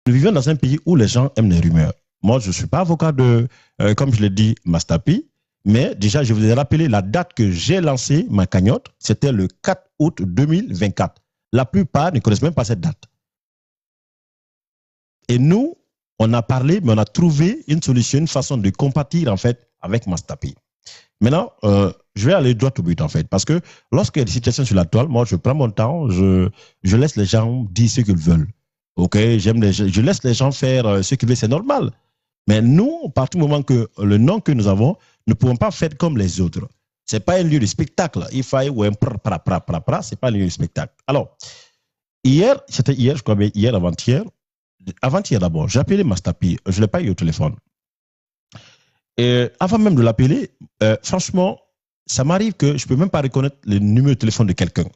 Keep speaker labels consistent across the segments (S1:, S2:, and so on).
S1: Nous vivons dans un pays où les gens aiment les rumeurs. Moi, je ne suis pas avocat de, comme je l'ai dit, Mastapi, mais déjà, je vous ai rappelé la date que j'ai lancé ma cagnotte, c'était le 4 août 2024. La plupart ne connaissent même pas cette date. Et nous, on a parlé, mais on a trouvé une solution, une façon de compatir, en fait, avec Mastapi. Maintenant, je vais aller droit au but, en fait, parce que lorsqu'il y a des situations sur la toile, moi, je prends mon temps, je laisse les gens dire ce qu'ils veulent. Ok, je laisse les gens faire ce qu'ils veulent, c'est normal. Mais nous, à partir du moment que le nom que nous avons, nous ne pouvons pas faire comme les autres. Ce n'est pas un lieu de spectacle. Il faut ou un c'est pas un lieu de spectacle. Alors, hier, c'était hier, je crois, mais hier, avant-hier d'abord, j'ai appelé Mastapi, je ne l'ai pas eu au téléphone. Et avant même de l'appeler, franchement, ça m'arrive que je ne peux même pas reconnaître le numéro de téléphone de quelqu'un.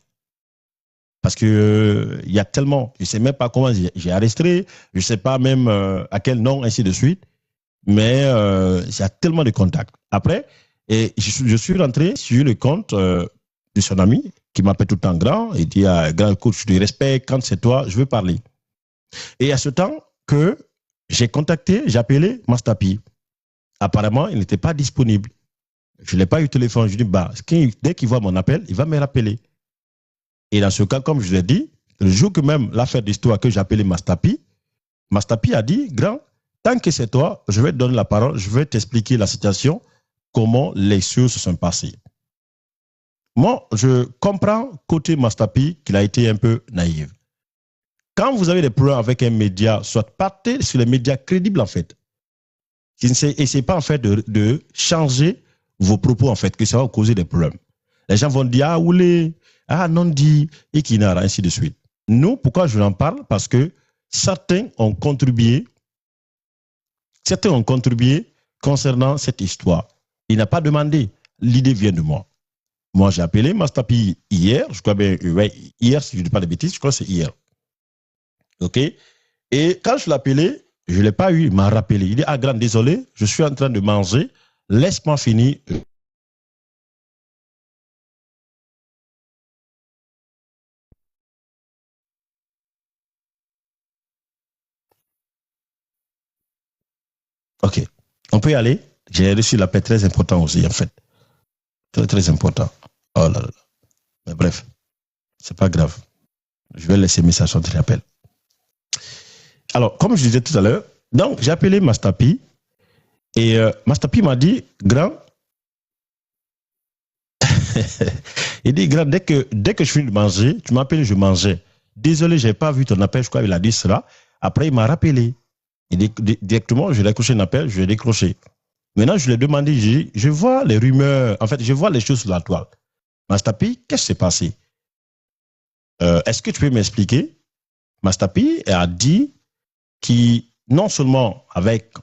S1: Parce que y a tellement, je ne sais même pas comment j'ai arrêté, je ne sais pas même à quel nom, ainsi de suite. Mais il y a tellement de contacts. Après, et je suis rentré sur le compte de son ami qui m'appelle tout le temps grand et dit grand coach de respect, quand c'est toi, je veux parler. Et à ce temps que j'ai contacté, j'ai appelé Mastapi. Apparemment, il n'était pas disponible. Je ne l'ai pas eu au téléphone. Je dis, bah, dès qu'il voit mon appel, il va me rappeler. Et dans ce cas, comme je l'ai dit, le jour que même l'affaire d'histoire que j'ai appelé Mastapi, Mastapi a dit, grand, tant que c'est toi, je vais te donner la parole, je vais t'expliquer la situation, comment les choses se sont passées. Moi, je comprends côté Mastapi qu'il a été un peu naïf. Quand vous avez des problèmes avec un média, soit partez sur les médias crédibles en fait. Essayez pas en fait de changer vos propos en fait, que ça va causer des problèmes. Les gens vont dire, ah, oulé, ah, non dit, et qui n'a ainsi de suite. Nous, pourquoi je en parle? Parce que certains ont contribué concernant cette histoire. Il n'a pas demandé. L'idée vient de moi. Moi, j'ai appelé Mastapi hier. Je crois bien, ouais, hier, si je ne dis pas de bêtises, je crois que c'est hier. OK? Et quand je l'ai appelé, je ne l'ai pas eu. Il m'a rappelé. Il dit, ah, grand, désolé, je suis en train de manger. Laisse-moi finir. OK. On peut y aller. J'ai reçu l'appel très important aussi, en fait. Très, très important. Oh là là. Mais bref, c'est pas grave. Je vais laisser message sur ton appel. Alors, comme je disais tout à l'heure, donc j'ai appelé Mastapi et Mastapi m'a dit, grand, il dit, grand, dès que je finis de manger, tu m'appelles, je mangeais. Désolé, je n'ai pas vu ton appel, je crois qu'il a dit cela. Après, il m'a rappelé. Et directement, je lui ai décroché un appel, je l'ai décroché. Maintenant, je lui ai demandé, je vois les rumeurs, en fait, je vois les choses sur la toile. Mastapi, qu'est-ce qui s'est passé? Est-ce que tu peux m'expliquer? Mastapi a dit qu'il, non seulement avec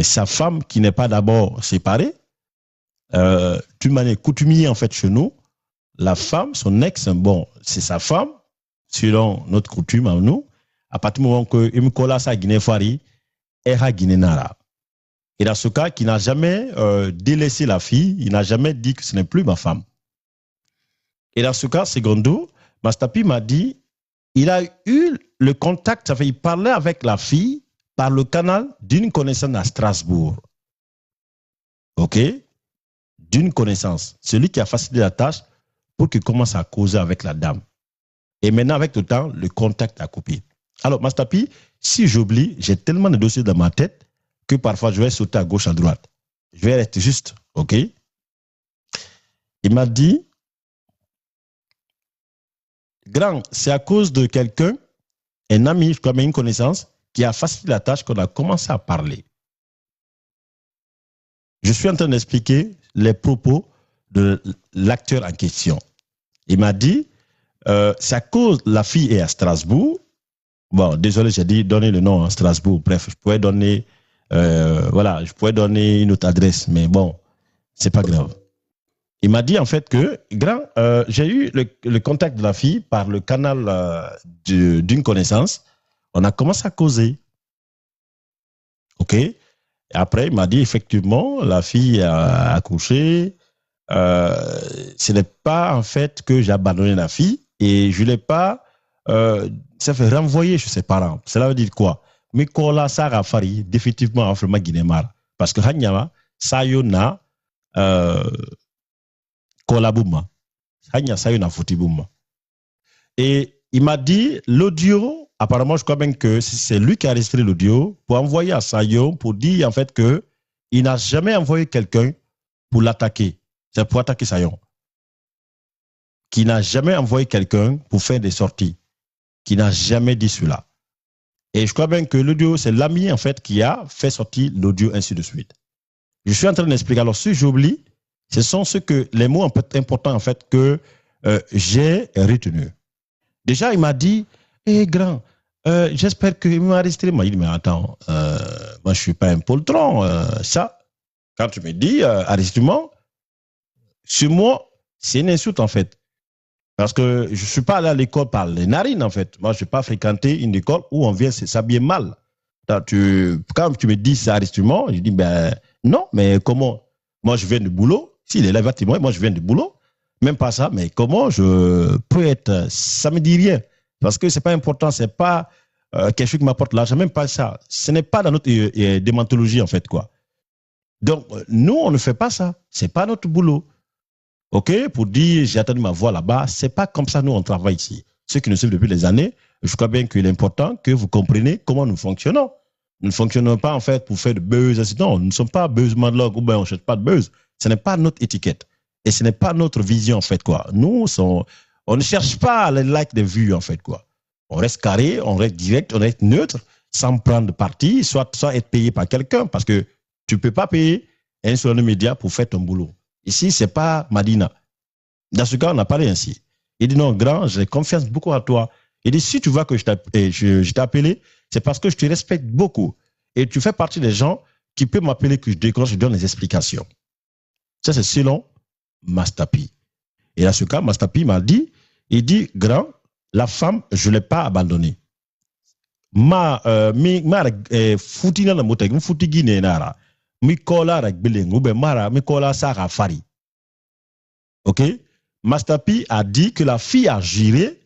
S1: sa femme qui n'est pas d'abord séparée, d'une manière coutumière en fait chez nous, la femme, son ex, bon, c'est sa femme, selon notre coutume à nous, à partir du moment que il me colle sa Guinée Fari, elle a Guinée Nara. Et dans ce cas, qui n'a jamais délaissé la fille, il n'a jamais dit que ce n'est plus ma femme. Et dans ce cas, secondo, Mastapi m'a dit, il a eu le contact, il parlait avec la fille par le canal d'une connaissance à Strasbourg. OK? D'une connaissance. Celui qui a facilité la tâche pour qu'il commence à causer avec la dame. Et maintenant, avec le temps, le contact a coupé. Alors, Mastapi, si j'oublie, j'ai tellement de dossiers dans ma tête que parfois je vais sauter à gauche, à droite. Je vais rester juste. OK? Il m'a dit, grand, c'est à cause de quelqu'un, un ami, je crois, mais une connaissance, qui a facilité la tâche qu'on a commencé à parler. Je suis en train d'expliquer les propos de l'acteur en question. Il m'a dit, c'est à cause la fille est à Strasbourg. Bon, désolé, j'ai dit donner le nom à Strasbourg. Bref, je pourrais donner, voilà, je pourrais donner une autre adresse, mais bon, c'est pas grave. Il m'a dit en fait que, grand, j'ai eu le contact de la fille par le canal d'une connaissance. On a commencé à causer. OK? Et après, il m'a dit effectivement, la fille a accouché. Ce n'est pas en fait que j'ai abandonné la fille et je ne l'ai pas, ça fait renvoyer chez ses parents. Cela veut dire quoi? mi kola sara fari définitivement afrima guinémar parce que hanyama sayona kola bouma hanya sayona fouti bouma. Et il m'a dit l'audio, apparemment je crois bien que c'est lui qui a enregistré l'audio pour envoyer à Sayo pour dire en fait que il n'a jamais envoyé quelqu'un pour l'attaquer. C'est pour attaquer Sayon. Qui n'a jamais envoyé quelqu'un pour faire des sorties. Qui n'a jamais dit cela. Et je crois bien que l'audio, c'est l'ami en fait qui a fait sortir l'audio ainsi de suite. Je suis en train d'expliquer. Alors si j'oublie, ce sont les mots importants en fait que j'ai retenus. Déjà, il m'a dit, hé grand, j'espère qu'il m'a arrêté. Il m'a dit, mais attends, moi je ne suis pas un poltron. Ça, quand tu me dis arrestement, sur moi, c'est une insulte en fait. Parce que je ne suis pas allé à l'école par les narines en fait. Moi, je n'ai pas fréquenté une école où on vient s'habiller mal. Quand tu me dis c'est arrestement, je dis, ben non, mais comment? Moi, je viens du boulot. S'il est là, moi, je viens du boulot. Même pas ça, mais comment je peux être... Ça me dit rien. Parce que ce n'est pas important, ce n'est pas quelque chose qui m'apporte l'argent, même pas ça. Ce n'est pas dans notre déontologie, en fait, quoi. Donc, nous, on ne fait pas ça. Ce n'est pas notre boulot. OK? Pour dire, j'ai attendu ma voix là-bas, ce n'est pas comme ça, nous, on travaille ici. Ceux qui nous suivent depuis des années, je crois bien qu'il est important que vous compreniez comment nous fonctionnons. Nous ne fonctionnons pas, en fait, pour faire de buzz. Non, nous ne sommes pas buzz madlog ou bien on ne cherche pas de buzz. Ce n'est pas notre étiquette. Et ce n'est pas notre vision, en fait, quoi. Nous, on ne cherche pas les likes des vues, en fait, quoi. On reste carré, on reste direct, on reste neutre, sans prendre de parti, soit être payé par quelqu'un, parce que tu ne peux pas payer un seul média pour faire ton boulot. Ici, ce n'est pas Madina. Dans ce cas, on a parlé ainsi. Il dit, non, grand, j'ai confiance beaucoup à toi. Il dit, si tu vois que je t'ai appelé, c'est parce que je te respecte beaucoup. Et tu fais partie des gens qui peuvent m'appeler, que je décroche, je donne les explications. Ça, c'est selon Mastapi. Et dans ce cas, Mastapi m'a dit, il dit, grand, la femme, je ne l'ai pas abandonnée. Fouti na motek, fouti guiné nara, mi kola rek beleng, ou ben mara, mi kola sara fari. Ok? Mastapi a dit que la fille a juré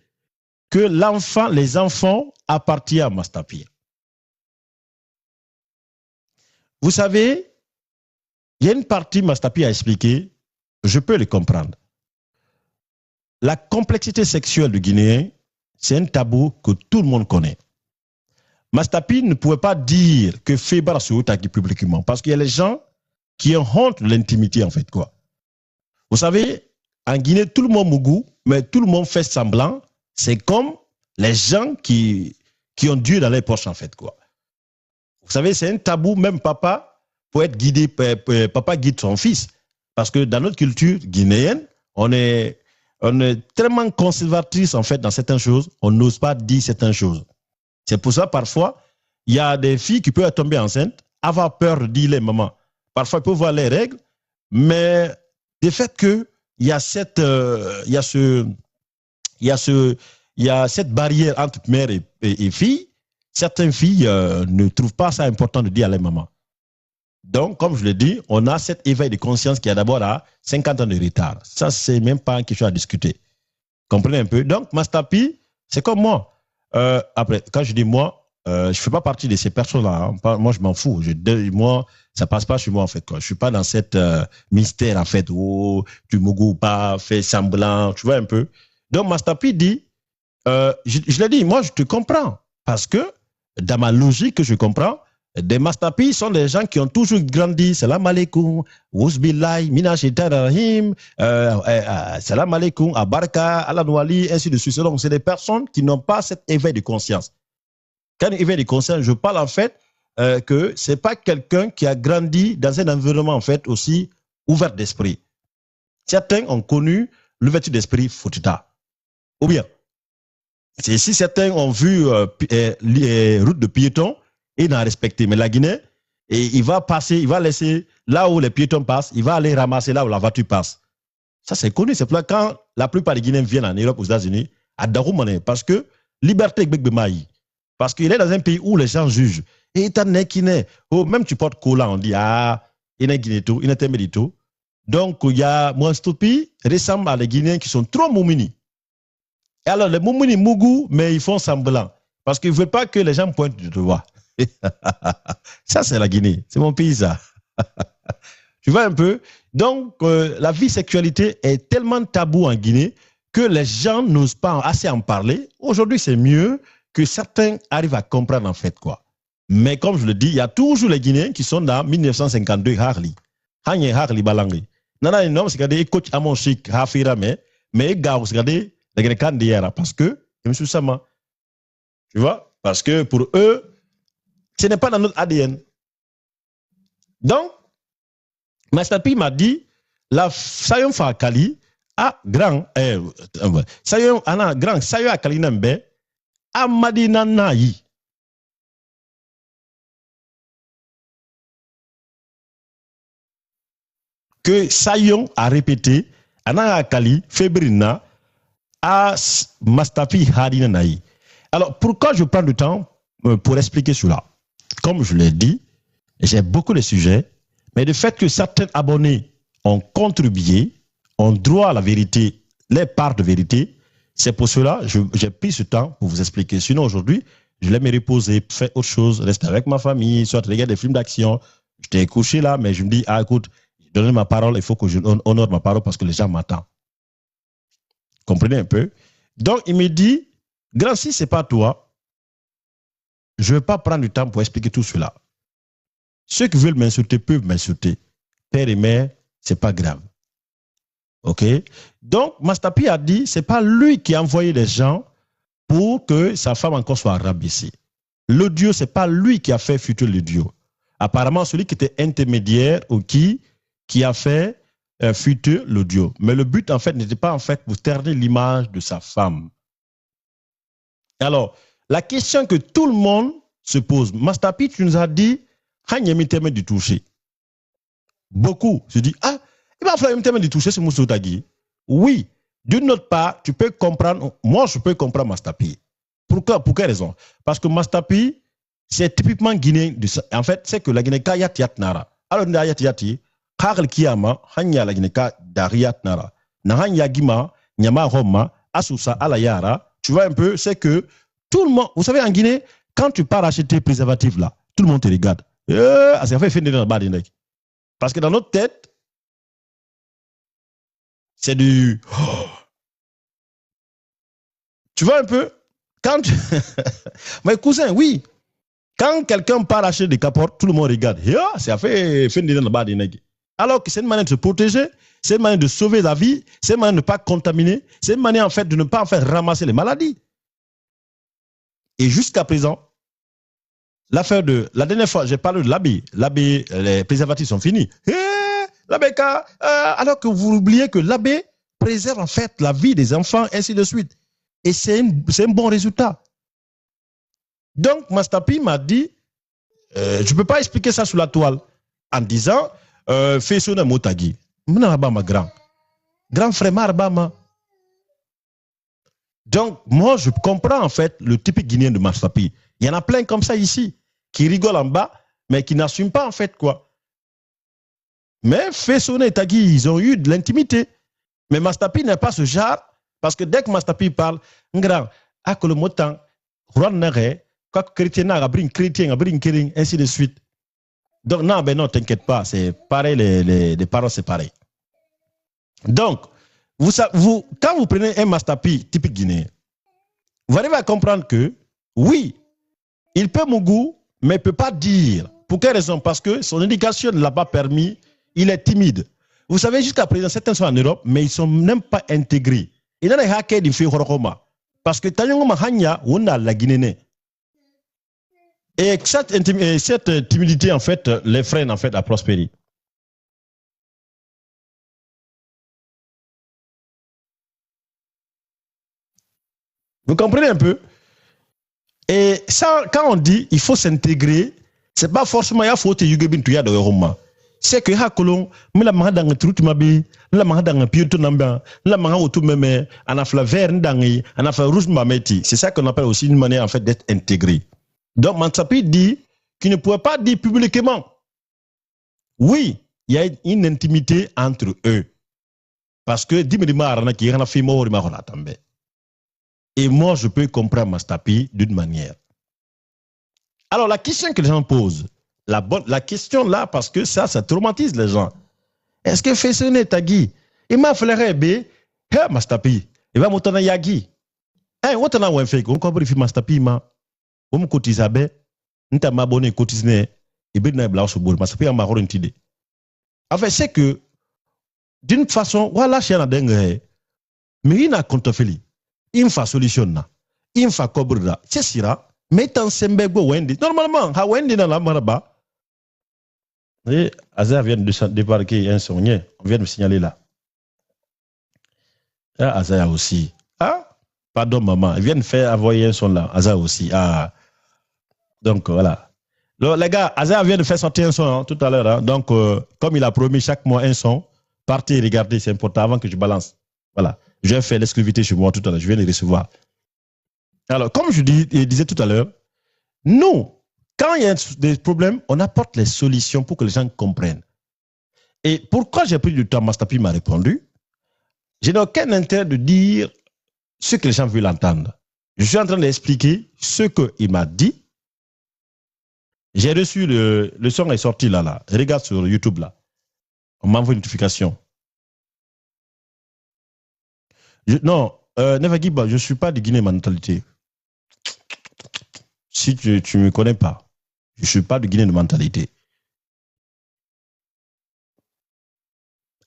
S1: que les enfants appartiennent à Mastapi. Vous savez, il y a une partie, Mastapi a expliqué, je peux le comprendre. La complexité sexuelle du Guinéen, c'est un tabou que tout le monde connaît. Mastapi ne pouvait pas dire que Fébar se attaque publiquement parce qu'il y a les gens qui ont honte de l'intimité, en fait, quoi. Vous savez, en Guinée, tout le monde mougou, mais tout le monde fait semblant. C'est comme les gens qui ont Dieu dans les poches, en fait, quoi. Vous savez, c'est un tabou, même papa, pour être guidé, papa guide son fils. Parce que dans notre culture guinéenne, on est tellement conservatrice, en fait, dans certaines choses, on n'ose pas dire certaines choses. C'est pour ça, parfois, il y a des filles qui peuvent tomber enceintes, avoir peur de dire les mamans. Parfois, ils peuvent voir les règles, mais du fait qu'il y a cette barrière entre mère et fille, certaines filles ne trouvent pas ça important de dire à les mamans. Donc, comme je l'ai dit, on a cet éveil de conscience qui a d'abord à 50 ans de retard. Ça, c'est même pas quelque chose à discuter. Comprenez un peu? Donc, Mastapi, c'est comme moi. Après, quand je dis moi, je ne fais pas partie de ces personnes-là. Hein. Moi, je m'en fous. Moi, ça ne passe pas chez moi, en fait. Quoi. Je ne suis pas dans cette mystère, en fait, où tu mougou ou pas, fais semblant, tu vois un peu. Donc, Mastapi dit, je l'ai dit, moi, je te comprends. Parce que, dans ma logique que je comprends, des Mastapi sont des gens qui ont toujours grandi. Salam alaikum, Ouzbillahi, Mina Shaitan Rahim, Salam alaikum, Abarka, Alanwali, ainsi de suite. Donc, c'est des personnes qui n'ont pas cet éveil de conscience. Quand éveil de conscience, je parle en fait que ce n'est pas quelqu'un qui a grandi dans un environnement en fait aussi ouvert d'esprit. Certains ont connu l'ouverture d'esprit Foutita. Ou bien, si certains ont vu les routes de piétons, il n'a respecté. Mais la Guinée, il va laisser là où les piétons passent, il va aller ramasser là où la voiture passe. Ça, c'est connu. C'est pourquoi quand la plupart des Guinéens viennent en Europe, aux États-Unis, à Daroumane, parce que liberté Gbegbe. Parce qu'il est dans un pays où les gens jugent. Et même tu portes cola, on dit, ah, il est Guinéto, il est Médito. Donc, il y a Mouastoupi ressemble à les Guinéens qui sont trop moumini. Et alors, les moumini mougou, mais ils font semblant. Parce qu'ils ne veulent pas que les gens pointent du doigt. Ça, c'est la Guinée. C'est mon pays, ça. Tu vois un peu? Donc, la vie sexualité est tellement tabou en Guinée que les gens n'osent pas assez en parler. Aujourd'hui, c'est mieux que certains arrivent à comprendre en fait quoi. Mais comme je le dis, il y a toujours les Guinéens qui sont dans 1952 Harley. Hanye Harley Balangi. Nana non, c'est que coach à mon chic, Hafira mais gars, c'est que les Guinéens d'hier parce que, tu vois, parce que pour eux, ce n'est pas dans notre ADN. Donc, Mastapi m'a dit, la Sayon Fakali a grand, Sayon ana grand, Sayon Akali Nambe, a Madina Nayi. Que Sayon a répété, ana Akali, Fébrina, a Mastapi Hadina Nayi. Alors, pourquoi je prends du temps pour expliquer cela? Comme je l'ai dit, j'ai beaucoup de sujets, mais le fait que certains abonnés ont contribué, ont droit à la vérité, les parts de vérité, c'est pour cela que j'ai pris ce temps pour vous expliquer. Sinon, aujourd'hui, je l'ai me reposer, faire autre chose, rester avec ma famille, soit regarder des films d'action. J'étais couché là, mais je me dis, ah écoute, donner ma parole, il faut que je honore ma parole parce que les gens m'attendent. Comprenez un peu? Donc, il me dit, grand, si ce n'est pas toi, je ne vais pas prendre du temps pour expliquer tout cela. Ceux qui veulent m'insulter peuvent m'insulter. Père et mère, ce n'est pas grave. OK? Donc, Mastapi a dit, ce n'est pas lui qui a envoyé les gens pour que sa femme encore soit rabaissée. L'audio, ce n'est pas lui qui a fait fuiter l'audio. Apparemment, celui qui était intermédiaire ou qui a fait fuiter l'audio. Mais le but, en fait, n'était pas en fait pour ternir l'image de sa femme. Alors, la question que tout le monde se pose, Mastapi, tu nous as dit, du toucher. Beaucoup se disent, ah, il va falloir du toucher, c'est Moussa Tagui. Oui, d'une autre part, tu peux comprendre, moi je peux comprendre Mastapi. Pourquoi? Pour quelle raison? Parce que Mastapi, c'est typiquement guinéen. En fait, c'est que la Guinée ka yat nara. Alors, na yat yati, Karl Kiyama, hanya la Guinée ka dariyat nara. Na hanya gima, nyama roma, asusa alayara. Tu vois un peu, c'est que tout le monde, vous savez, en Guinée, quand tu pars acheter préservatif là, tout le monde te regarde. Parce que dans notre tête, c'est du... Tu vois un peu? Quand mes cousins, oui. Quand quelqu'un part acheter des capotes, tout le monde regarde. Ça fait alors que c'est une manière de se protéger, c'est une manière de sauver la vie, c'est une manière de ne pas contaminer, c'est une manière en fait de ne pas en fait ramasser les maladies. Et jusqu'à présent, l'affaire de... La dernière fois, j'ai parlé de l'abbé. L'abbé, les préservatifs sont finis. L'abbé, alors que vous oubliez que l'abbé préserve en fait la vie des enfants, ainsi de suite. Et c'est un bon résultat. Donc, Mastapi m'a dit, je ne peux pas expliquer ça sur la toile en disant, fais sonner Motagi. Grand frère Marbama. Donc, moi, je comprends en fait le typique Guinéen de Mastapi. Il y en a plein comme ça ici, qui rigolent en bas, mais qui n'assument pas en fait quoi. Mais Fesson et Tagui, ils ont eu de l'intimité. Mais Mastapi n'est pas ce genre, parce que dès que Mastapi parle, ainsi de suite. Donc, non, ben non, t'inquiète pas, c'est pareil, les paroles, c'est pareil. Donc, quand vous prenez un Mastapi typique guinéen, vous arrivez à comprendre que, oui, il peut Mougou, mais il ne peut pas dire. Pour quelle raison? Parce que son éducation ne l'a pas permis, il est timide. Vous savez, jusqu'à présent, certains sont en Europe, mais ils ne sont même pas intégrés. Il y a des hackers qui font parce que Tanyongoma Hanya, on a la Guinée. Et cette timidité, en fait, les freine en fait à prospérer. Vous comprenez un peu? Et ça, quand on dit il faut s'intégrer, c'est pas forcément il faut te yugebin tu ya de Roma. C'est que hakolon, mais la mahada nga truc mabi, la mahada nga pioto namba, la mahada auto meme, anafla vert ndangi, anafla rouge mameti. C'est ça qu'on appelle aussi une manière en fait d'être intégré. Donc Mastapi dit qu'il ne pouvait pas dire publiquement. Oui, il y a une intimité entre eux. Parce que et moi, je peux comprendre Mastapi d'une manière. Alors, la question que les gens posent, la question là, parce que ça traumatise les gens. Est-ce que Fessene Tagi, il m'a fait B, Mastapi, il va monter dans Yagi. Eh, on a un fait, on comprend que Mastapi, on me cotise à B, on t'a m'abonné, cotise, et bien, on a blanc sur boule, Mastapi, on m'a rendu une idée. En fait, c'est que, d'une façon, voilà, je suis en dingue, mais il n'a contrefeli. Il me fait solution, il me fait cobra, c'est sira. Mais tant Sembego Wendy, normalement, ha Wendy dans la maraba. Et Aza vient de débarquer un sonnier. On vient de me signaler là. Ah, Aza aussi. Ah, pardon maman, il vient de faire envoyer un son là. Aza aussi. Ah, donc voilà. Alors, les gars, Aza vient de faire sortir un son hein, tout à l'heure. Hein. Donc, comme il a promis chaque mois un son, partez regardez, c'est important avant que je balance. Voilà. Je vais faire l'exclusivité chez moi tout à l'heure. Je viens de recevoir. Alors, comme je disais tout à l'heure, nous, quand il y a des problèmes, on apporte les solutions pour que les gens comprennent. Et pourquoi j'ai pris du temps, Mastapi m'a répondu, je n'ai aucun intérêt de dire ce que les gens veulent entendre. Je suis en train d'expliquer ce qu'il m'a dit. J'ai reçu le son est sorti là. Regarde sur YouTube là. On m'envoie une notification. Non, Nevagiba, je ne suis pas de Guinée, ma mentalité. Si tu ne me connais pas, je ne suis pas de Guinée de mentalité.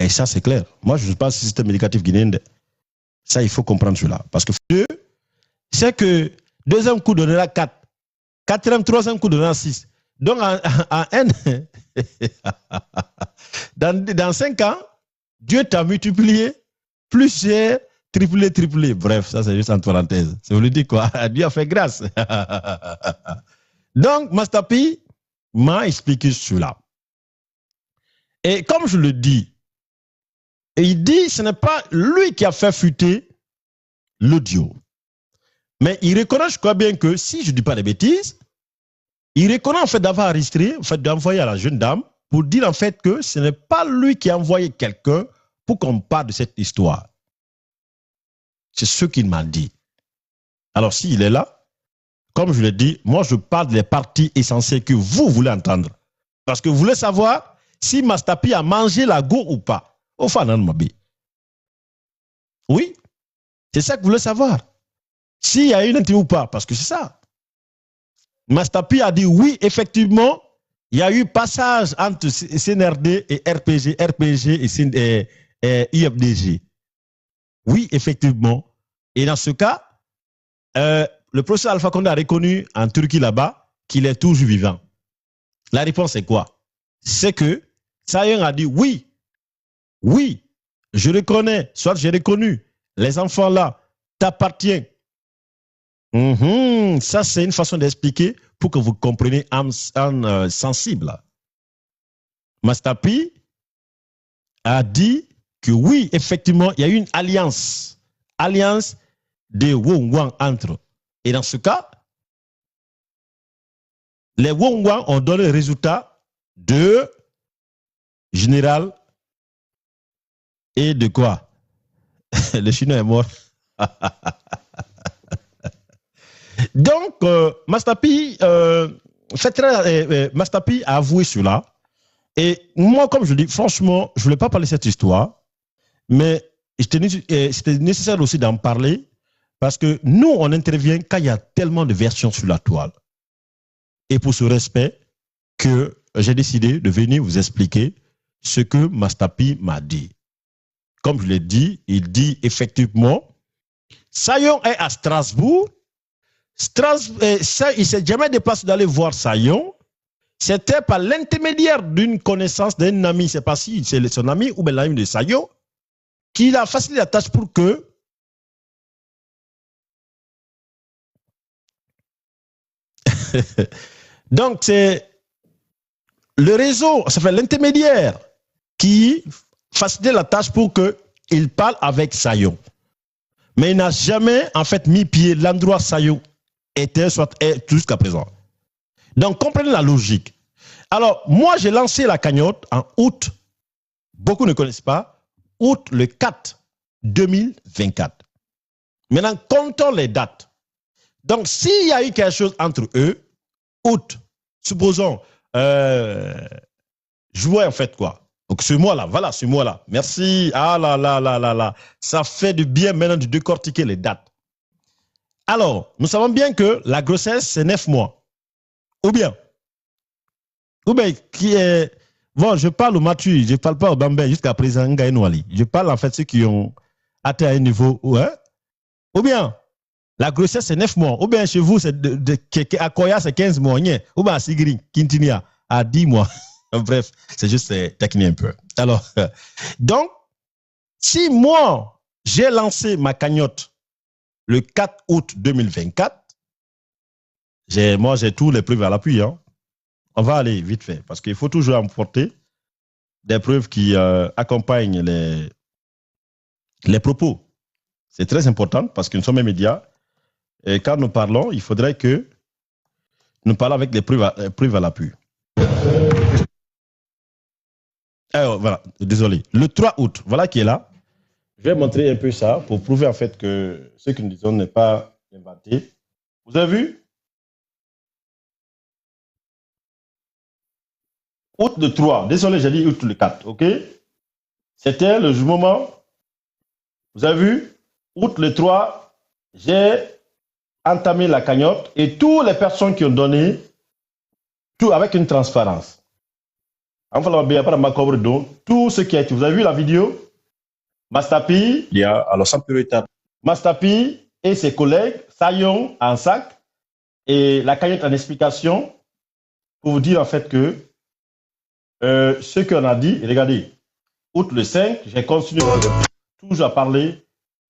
S1: Et ça, c'est clair. Moi, je ne suis pas un système éducatif guinéen. Ça, il faut comprendre cela. Parce que c'est que deuxième coup donnera 4. Quatrième, troisième coup donnera 6. Donc, en N, dans 5 ans, Dieu t'a multiplié, plus c'est triplé. Bref, ça, c'est juste en parenthèse. Ça veut dire quoi? Dieu a fait grâce. Donc, Mastapi m'a expliqué cela. Et comme je le dis, il dit ce n'est pas lui qui a fait fuiter l'audio. Mais il reconnaît, je crois bien que si je ne dis pas de bêtises, il reconnaît en fait d'avoir enregistré, en fait d'envoyer à la jeune dame pour dire en fait que ce n'est pas lui qui a envoyé quelqu'un pour qu'on parle de cette histoire. C'est ce qu'il m'a dit. Alors s'il est là, comme je l'ai dit, moi je parle des parties essentielles que vous voulez entendre. Parce que vous voulez savoir si Mastapi a mangé la go ou pas. Au Fanan Mabi. Oui, c'est ça que vous voulez savoir. S'il y a une interview ou pas, parce que c'est ça. Mastapi a dit oui, effectivement, il y a eu passage entre CNRD et RPG et IFDG. Oui, effectivement. Et dans ce cas, le professeur Alpha Condé a reconnu en Turquie là-bas qu'il est toujours vivant. La réponse est quoi? C'est que Sayon a dit oui, je reconnais, soit j'ai reconnu, les enfants là t'appartiennent. Ça, c'est une façon d'expliquer pour que vous compreniez en sensible. Mastapi a dit que oui, effectivement, il y a eu une alliance des Wongwang entre. Et dans ce cas, les Wongwang ont donné le résultat de général et de quoi? Le Chinois est mort. Donc, Mastapi a avoué cela. Et moi, comme je dis, franchement, je ne voulais pas parler de cette histoire, mais c'était nécessaire aussi d'en parler parce que nous, on intervient quand il y a tellement de versions sur la toile. Et pour ce respect, que j'ai décidé de venir vous expliquer ce que Mastapi m'a dit. Comme je l'ai dit, il dit effectivement, Sayon est à Strasbourg. Il ne s'est jamais déplacé d'aller voir Sayon. C'était par l'intermédiaire d'une connaissance d'un ami, c'est pas si c'est son ami ou bien l'ami de Sayon, qu'il a facilité la tâche pour que donc c'est le réseau, ça fait l'intermédiaire qui facilite la tâche pour qu'il parle avec Sayon. Mais il n'a jamais en fait mis pied l'endroit Sayon était, soit est jusqu'à présent. Donc comprenez la logique. Alors moi j'ai lancé la cagnotte en août, beaucoup ne connaissent pas, août le 4 2024. Maintenant comptons les dates. Donc s'il y a eu quelque chose entre eux, août, supposons, juin en fait quoi. Donc ce mois-là, voilà ce mois-là. Merci. Ah là là là là là. Ça fait du bien maintenant de décortiquer les dates. Alors, nous savons bien que la grossesse, c'est 9 mois. Ou bien, qui est... Bon, je parle au Mathieu, je ne parle pas au Bambé jusqu'à présent, je parle en fait de ceux qui ont atteint un niveau... Ouais. Ou bien, la grossesse, c'est 9 mois. Ou bien, chez vous, c'est à Koya, c'est 15 mois. Ou bien, à Sigri, Kintinia, à 10 mois. Bref, c'est juste technique un peu. Alors, donc, si moi, j'ai lancé ma cagnotte le 4 août 2024, moi, j'ai tous les preuves à l'appui. Hein. On va aller vite fait, parce qu'il faut toujours apporter des preuves qui accompagnent les propos. C'est très important, parce que nous sommes les médias. Et quand nous parlons, il faudrait que nous parlions avec des preuves à l'appui. Alors, voilà, désolé. Le 3 août, voilà qui est là. Je vais montrer un peu ça pour prouver en fait que ce que nous disons n'est pas inventé. Vous avez vu? Août le 3, désolé, j'ai dit août le 4, ok? C'était le moment, vous avez vu? Août le 3, j'ai entamé la cagnotte et toutes les personnes qui ont donné, tout avec une transparence. Tout ce qui a été, vous avez vu la vidéo? Mastapi, il y a alors sans priorité. Mastapi et ses collègues, Sayon en sac et la cagnotte en explication pour vous dire en fait que ce qu'on a dit, regardez, août le 5, j'ai continué toujours à parler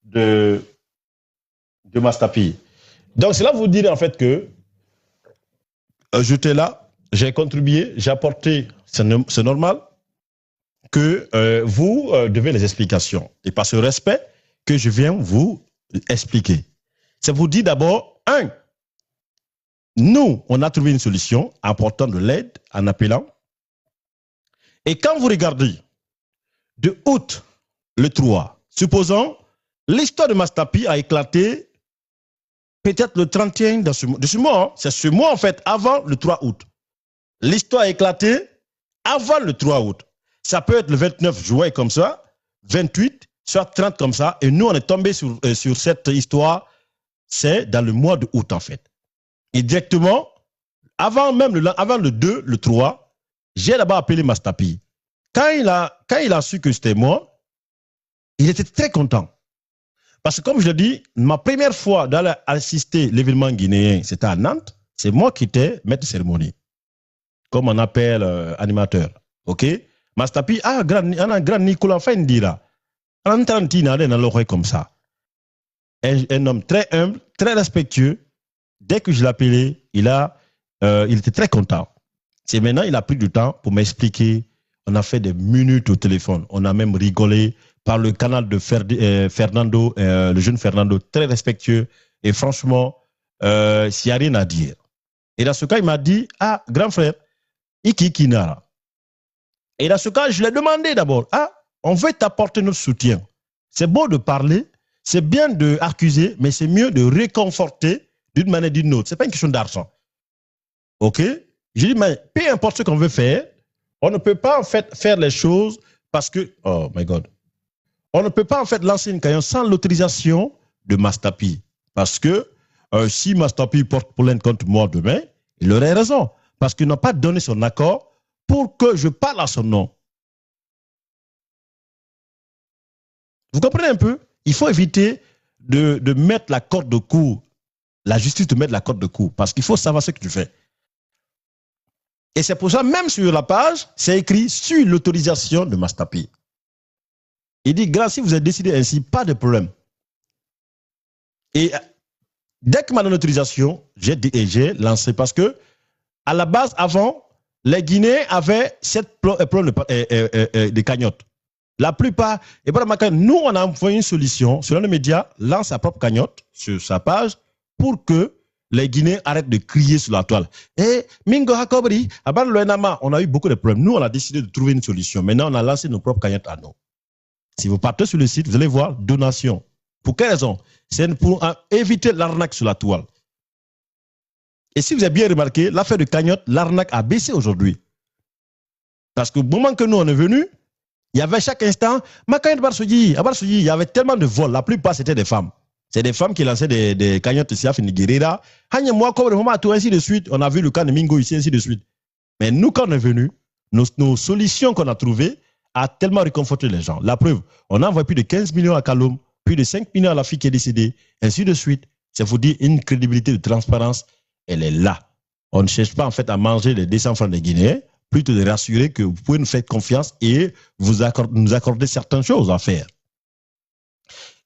S1: de Mastapi. Donc c'est là vous dire en fait que j'étais là, j'ai contribué, j'ai apporté, c'est normal que vous devez les explications. Et par ce respect que je viens vous expliquer. C'est vous dire d'abord, nous, on a trouvé une solution en apportant de l'aide, en appelant. Et quand vous regardez de août le 3, supposons, l'histoire de Mastapi a éclaté peut-être le 31 de ce mois. C'est ce mois en fait, avant le 3 août. L'histoire a éclaté avant le 3 août. Ça peut être le 29 juin comme ça, 28, soit 30 comme ça. Et nous, on est tombé sur cette histoire, c'est dans le mois de août en fait. Et directement, avant le 2, le 3, j'ai d'abord appelé Mastapi. Quand il a su que c'était moi, il était très content. Parce que comme je l'ai dit, ma première fois d'aller assister l'événement guinéen, c'était à Nantes. C'est moi qui étais maître de cérémonie, comme on appelle animateur. OK? Mastapi, un grand Nicolas Fendira. Un Tantina, comme ça. Un homme très humble, très respectueux. Dès que je l'ai appelé, il était très content. C'est maintenant, il a pris du temps pour m'expliquer. On a fait des minutes au téléphone. On a même rigolé par le canal de Fernando, le jeune Fernando, très respectueux. Et franchement, il n'y a rien à dire. Et dans ce cas, il m'a dit, grand frère, Iki Kinara. Et dans ce cas, je l'ai demandé d'abord, on veut t'apporter notre soutien. C'est beau de parler, c'est bien d'accuser, mais c'est mieux de réconforter d'une manière ou d'une autre. Ce n'est pas une question d'argent. OK? Je dis, mais peu importe ce qu'on veut faire, on ne peut pas en fait faire les choses parce que, oh my God, on ne peut pas en fait lancer une cagnotte sans l'autorisation de Mastapi. Parce que si Mastapi porte plainte contre moi demain, il aurait raison. Parce qu'il n'a pas donné son accord pour que je parle à son nom. Vous comprenez un peu? Il faut éviter de mettre la corde de cou, la justice de mettre la corde de cou, parce qu'il faut savoir ce que tu fais. Et c'est pour ça, même sur la page, c'est écrit sur l'autorisation de Mastapi. Il dit, grand, si vous avez décidé ainsi, pas de problème. Et dès que m'a donné l'autorisation, j'ai lancé, parce que à la base, avant, les Guinéens avaient 7 problèmes de cagnotte. La plupart, et nous, on a envoyé une solution, selon les médias, lance sa propre cagnotte sur sa page pour que les Guinéens arrêtent de crier sur la toile. Et Mingo Hakobri, on a eu beaucoup de problèmes. Nous, on a décidé de trouver une solution. Maintenant, on a lancé nos propres cagnottes à nous. Si vous partez sur le site, vous allez voir donation. Pour quelle raison? C'est pour éviter l'arnaque sur la toile. Et si vous avez bien remarqué, l'affaire de cagnotte, l'arnaque a baissé aujourd'hui. Parce que au moment que nous on est venus, il y avait chaque instant, ma cagnotte Barsoudi, il y avait tellement de vols. La plupart c'était des femmes. C'est des femmes qui lançaient des cagnottes ici à Finiguerera. Moi, comme le moment tout ainsi de suite. On a vu le cas de Mingo ici, ainsi de suite. Mais nous, quand on est venus, nos solutions qu'on a trouvées a tellement réconforté les gens. La preuve, on a envoyé plus de 15 millions à Kaloum, plus de 5 millions à la fille qui est décédée, ainsi de suite. C'est vous dire une crédibilité de transparence, elle est là. On ne cherche pas en fait à manger les 200 francs des Guinéens, plutôt de rassurer que vous pouvez nous faire confiance et nous accorder certaines choses à faire.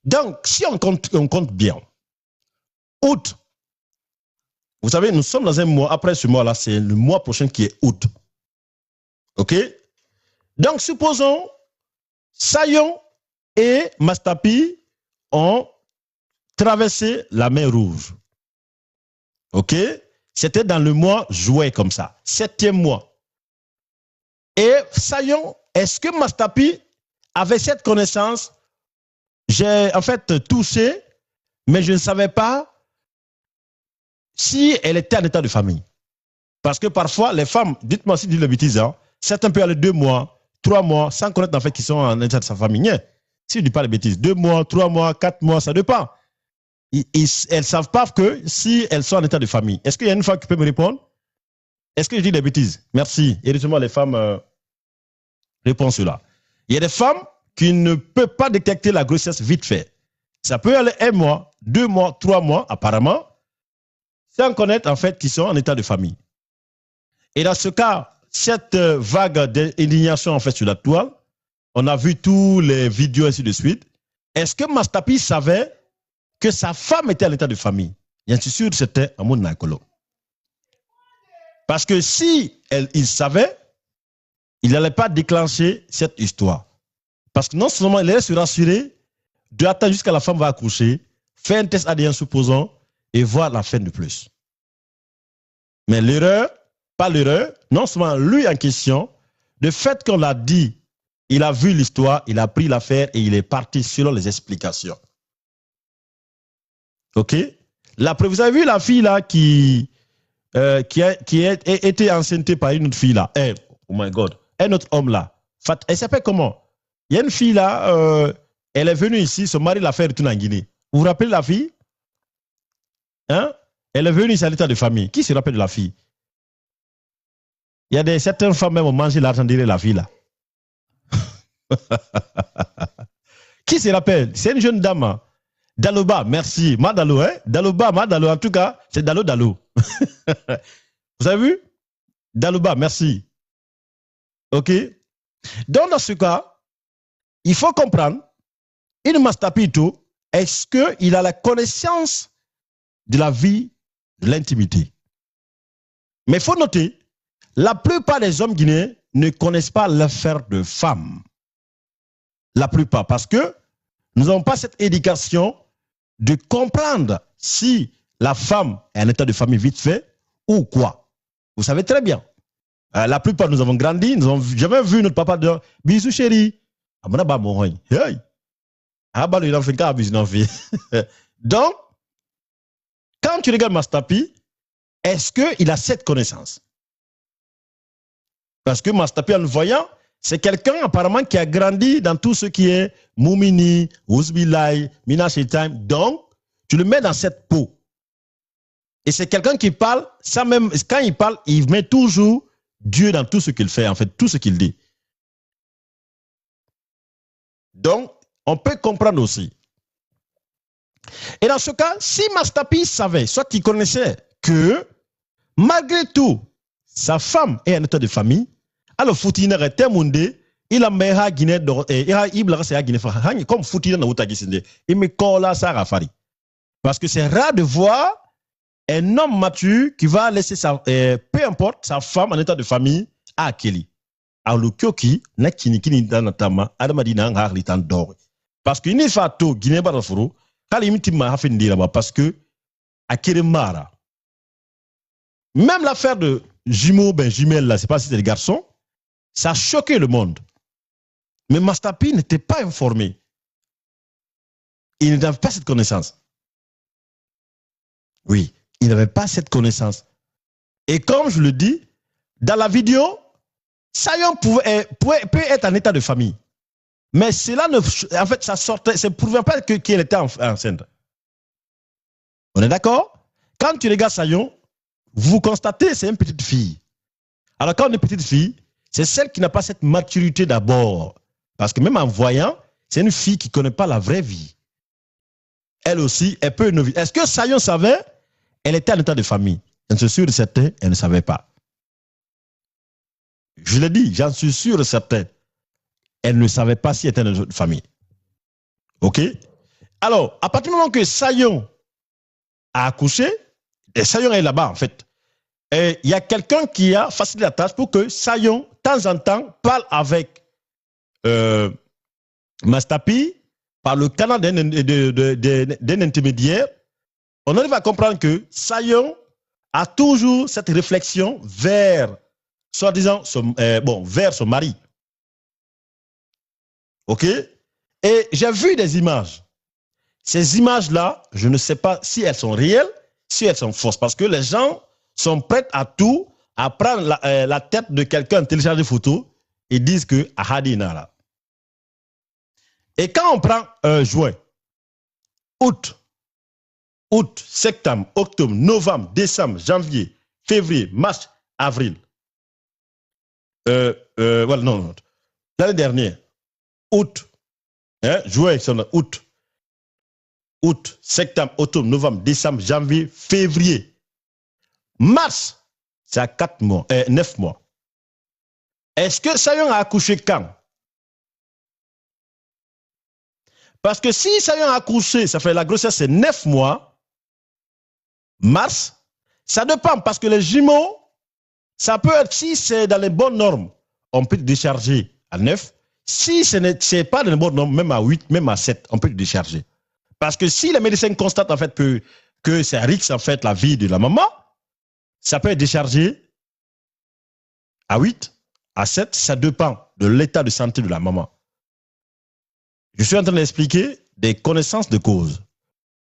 S1: Donc, si on compte bien, août, vous savez, nous sommes dans un mois, après ce mois-là, c'est le mois prochain qui est août. OK? Donc, supposons, Sayon et Mastapi ont traversé la mer Rouge. OK? C'était dans le mois juillet comme ça, 7e mois. Et Sayon, est-ce que Mastapi avait cette connaissance? J'ai en fait touché, mais je ne savais pas si elle était en état de famille. Parce que parfois, les femmes, dites-moi si je dis la bêtise, hein, certains peuvent aller 2 mois, 3 mois, sans connaître en fait qu'ils sont en état de sa famille. Si je ne dis pas les bêtises, 2 mois, 3 mois, 4 mois, ça dépend. Elles ne savent pas que si elles sont en état de famille. Est-ce qu'il y a une femme qui peut me répondre? Est-ce que je dis des bêtises? Merci. Et justement, les femmes répondent cela. Il y a des femmes qui ne peuvent pas détecter la grossesse vite fait. Ça peut aller 1 mois, 2 mois, 3 mois, apparemment, sans connaître en fait qu'ils sont en état de famille. Et dans ce cas, cette vague d'indignation en fait sur la toile, on a vu tous les vidéos ainsi de suite. Est-ce que Mastapi savait que sa femme était en état de famille? Bien sûr, c'était Amoun Naikolo. Parce que si il savait, il n'allait pas déclencher cette histoire. Parce que non seulement il allait se rassurer d'attendre jusqu'à la femme va accoucher, faire un test ADN supposons, et voir la fin de plus. Mais l'erreur, pas l'erreur, non seulement lui en question, le fait qu'on l'a dit, il a vu l'histoire, il a pris l'affaire et il est parti selon les explications. OK? Vous avez vu la fille là qui a été enceinte par une autre fille là. Oh my God. Un autre homme là. Elle s'appelle comment? Il y a une fille là, elle est venue ici, son mari l'a fait retourner en Guinée. Vous vous rappelez la fille? Hein? Elle est venue ici à l'état de famille. Qui se rappelle de la fille? Il y a certaines femmes même ont mangé l'argent de la fille là. Qui se rappelle? C'est une jeune dame. Daloba, merci. Madalo, hein? Daloba, Madalo, en tout cas, c'est Dalo. Vous avez vu? Daloba, merci. OK? Donc, dans ce cas, il faut comprendre, une Mastapito, est-ce qu'il a la connaissance de la vie, de l'intimité? Mais il faut noter, la plupart des hommes guinéens ne connaissent pas l'affaire de femmes. La plupart, parce que nous n'avons pas cette éducation de comprendre si la femme est en état de famille vite fait ou quoi. Vous savez très bien. La plupart, nous avons grandi, nous n'avons jamais vu notre papa dire bisous chérie. Donc, quand tu regardes Mastapi, est-ce qu'il a cette connaissance? Parce que Mastapi, en le voyant, c'est quelqu'un apparemment qui a grandi dans tout ce qui est Moumini, Ouzbilay, Mina Shetam. Donc, tu le mets dans cette peau. Et c'est quelqu'un qui parle, ça même, quand il parle, il met toujours Dieu dans tout ce qu'il fait, en fait, tout ce qu'il dit. Donc, on peut comprendre aussi. Et dans ce cas, si Mastapi savait, soit qu'il connaissait que, malgré tout, sa femme est en état de famille, alors Foutina est terminé, il a mis à Guinée, il a Guinée, comme Foutina n'a pas dit, il me colle ça à Fari. Parce que c'est rare de voir un homme mature qui va laisser peu importe, sa femme en état de famille à Kelly. Alors, le Kyoki, n'a kini dans natama, Adamadina, Harlitan d'or. Parce qu'il n'est pas tout Guinée Baraforo, quand il m'a fait dire parce que, à Keremara, même l'affaire de jumeaux, jumelles, là, c'est pas si c'est des garçons, ça a choqué le monde. Mais Mastapi n'était pas informé. Il n'avait pas cette connaissance. Oui, il n'avait pas cette connaissance. Et comme je le dis, dans la vidéo, Sayon peut être en état de famille. Mais cela ne. En fait, ça sortait. Ça ne prouvait pas qu'elle était enceinte. On est d'accord? Quand tu regardes Sayon, vous constatez c'est une petite fille. Alors, quand on est petite fille, c'est celle qui n'a pas cette maturité d'abord. Parce que même en voyant, c'est une fille qui ne connaît pas la vraie vie. Elle aussi, elle peut innover. Est-ce que Sayon savait? Elle était en état de famille. J'en suis sûr et certain, elle ne savait pas. Je l'ai dit, j'en suis sûr et certain. Elle ne savait pas si elle était en état de famille. OK? Alors, à partir du moment que Sayon a accouché, et Sayon est là-bas, en fait, il y a quelqu'un qui a facilité la tâche pour que Sayon, de temps en temps, parle avec Mastapi par le canal d'un intermédiaire. On arrive à comprendre que Sayon a toujours cette réflexion vers, soi-disant, vers son mari. OK? Et j'ai vu des images. Ces images-là, je ne sais pas si elles sont réelles, si elles sont fausses, parce que les gens sont prêts à tout, à prendre la tête de quelqu'un, télécharger des photos et disent que Ahadi Nara. Et quand on prend juin, août, septembre, octobre, novembre, décembre, janvier, février, mars, avril, voilà, non, l'année dernière, août, juin, août, septembre, octobre, novembre, décembre, janvier, février, mars, c'est à 9 mois. Est-ce que Sayon a accouché quand? Parce que si Sayon a accouché, ça fait la grossesse, c'est 9 mois, mars, ça dépend, parce que les jumeaux, ça peut être, si c'est dans les bonnes normes, on peut décharger à 9. Si ce n'est pas dans les bonnes normes, même à 8, même à 7, on peut décharger. Parce que si les médecins constatent en fait que c'est risque en fait la vie de la maman, ça peut être déchargé à 8, à 7, ça dépend de l'état de santé de la maman. Je suis en train d'expliquer des connaissances de cause.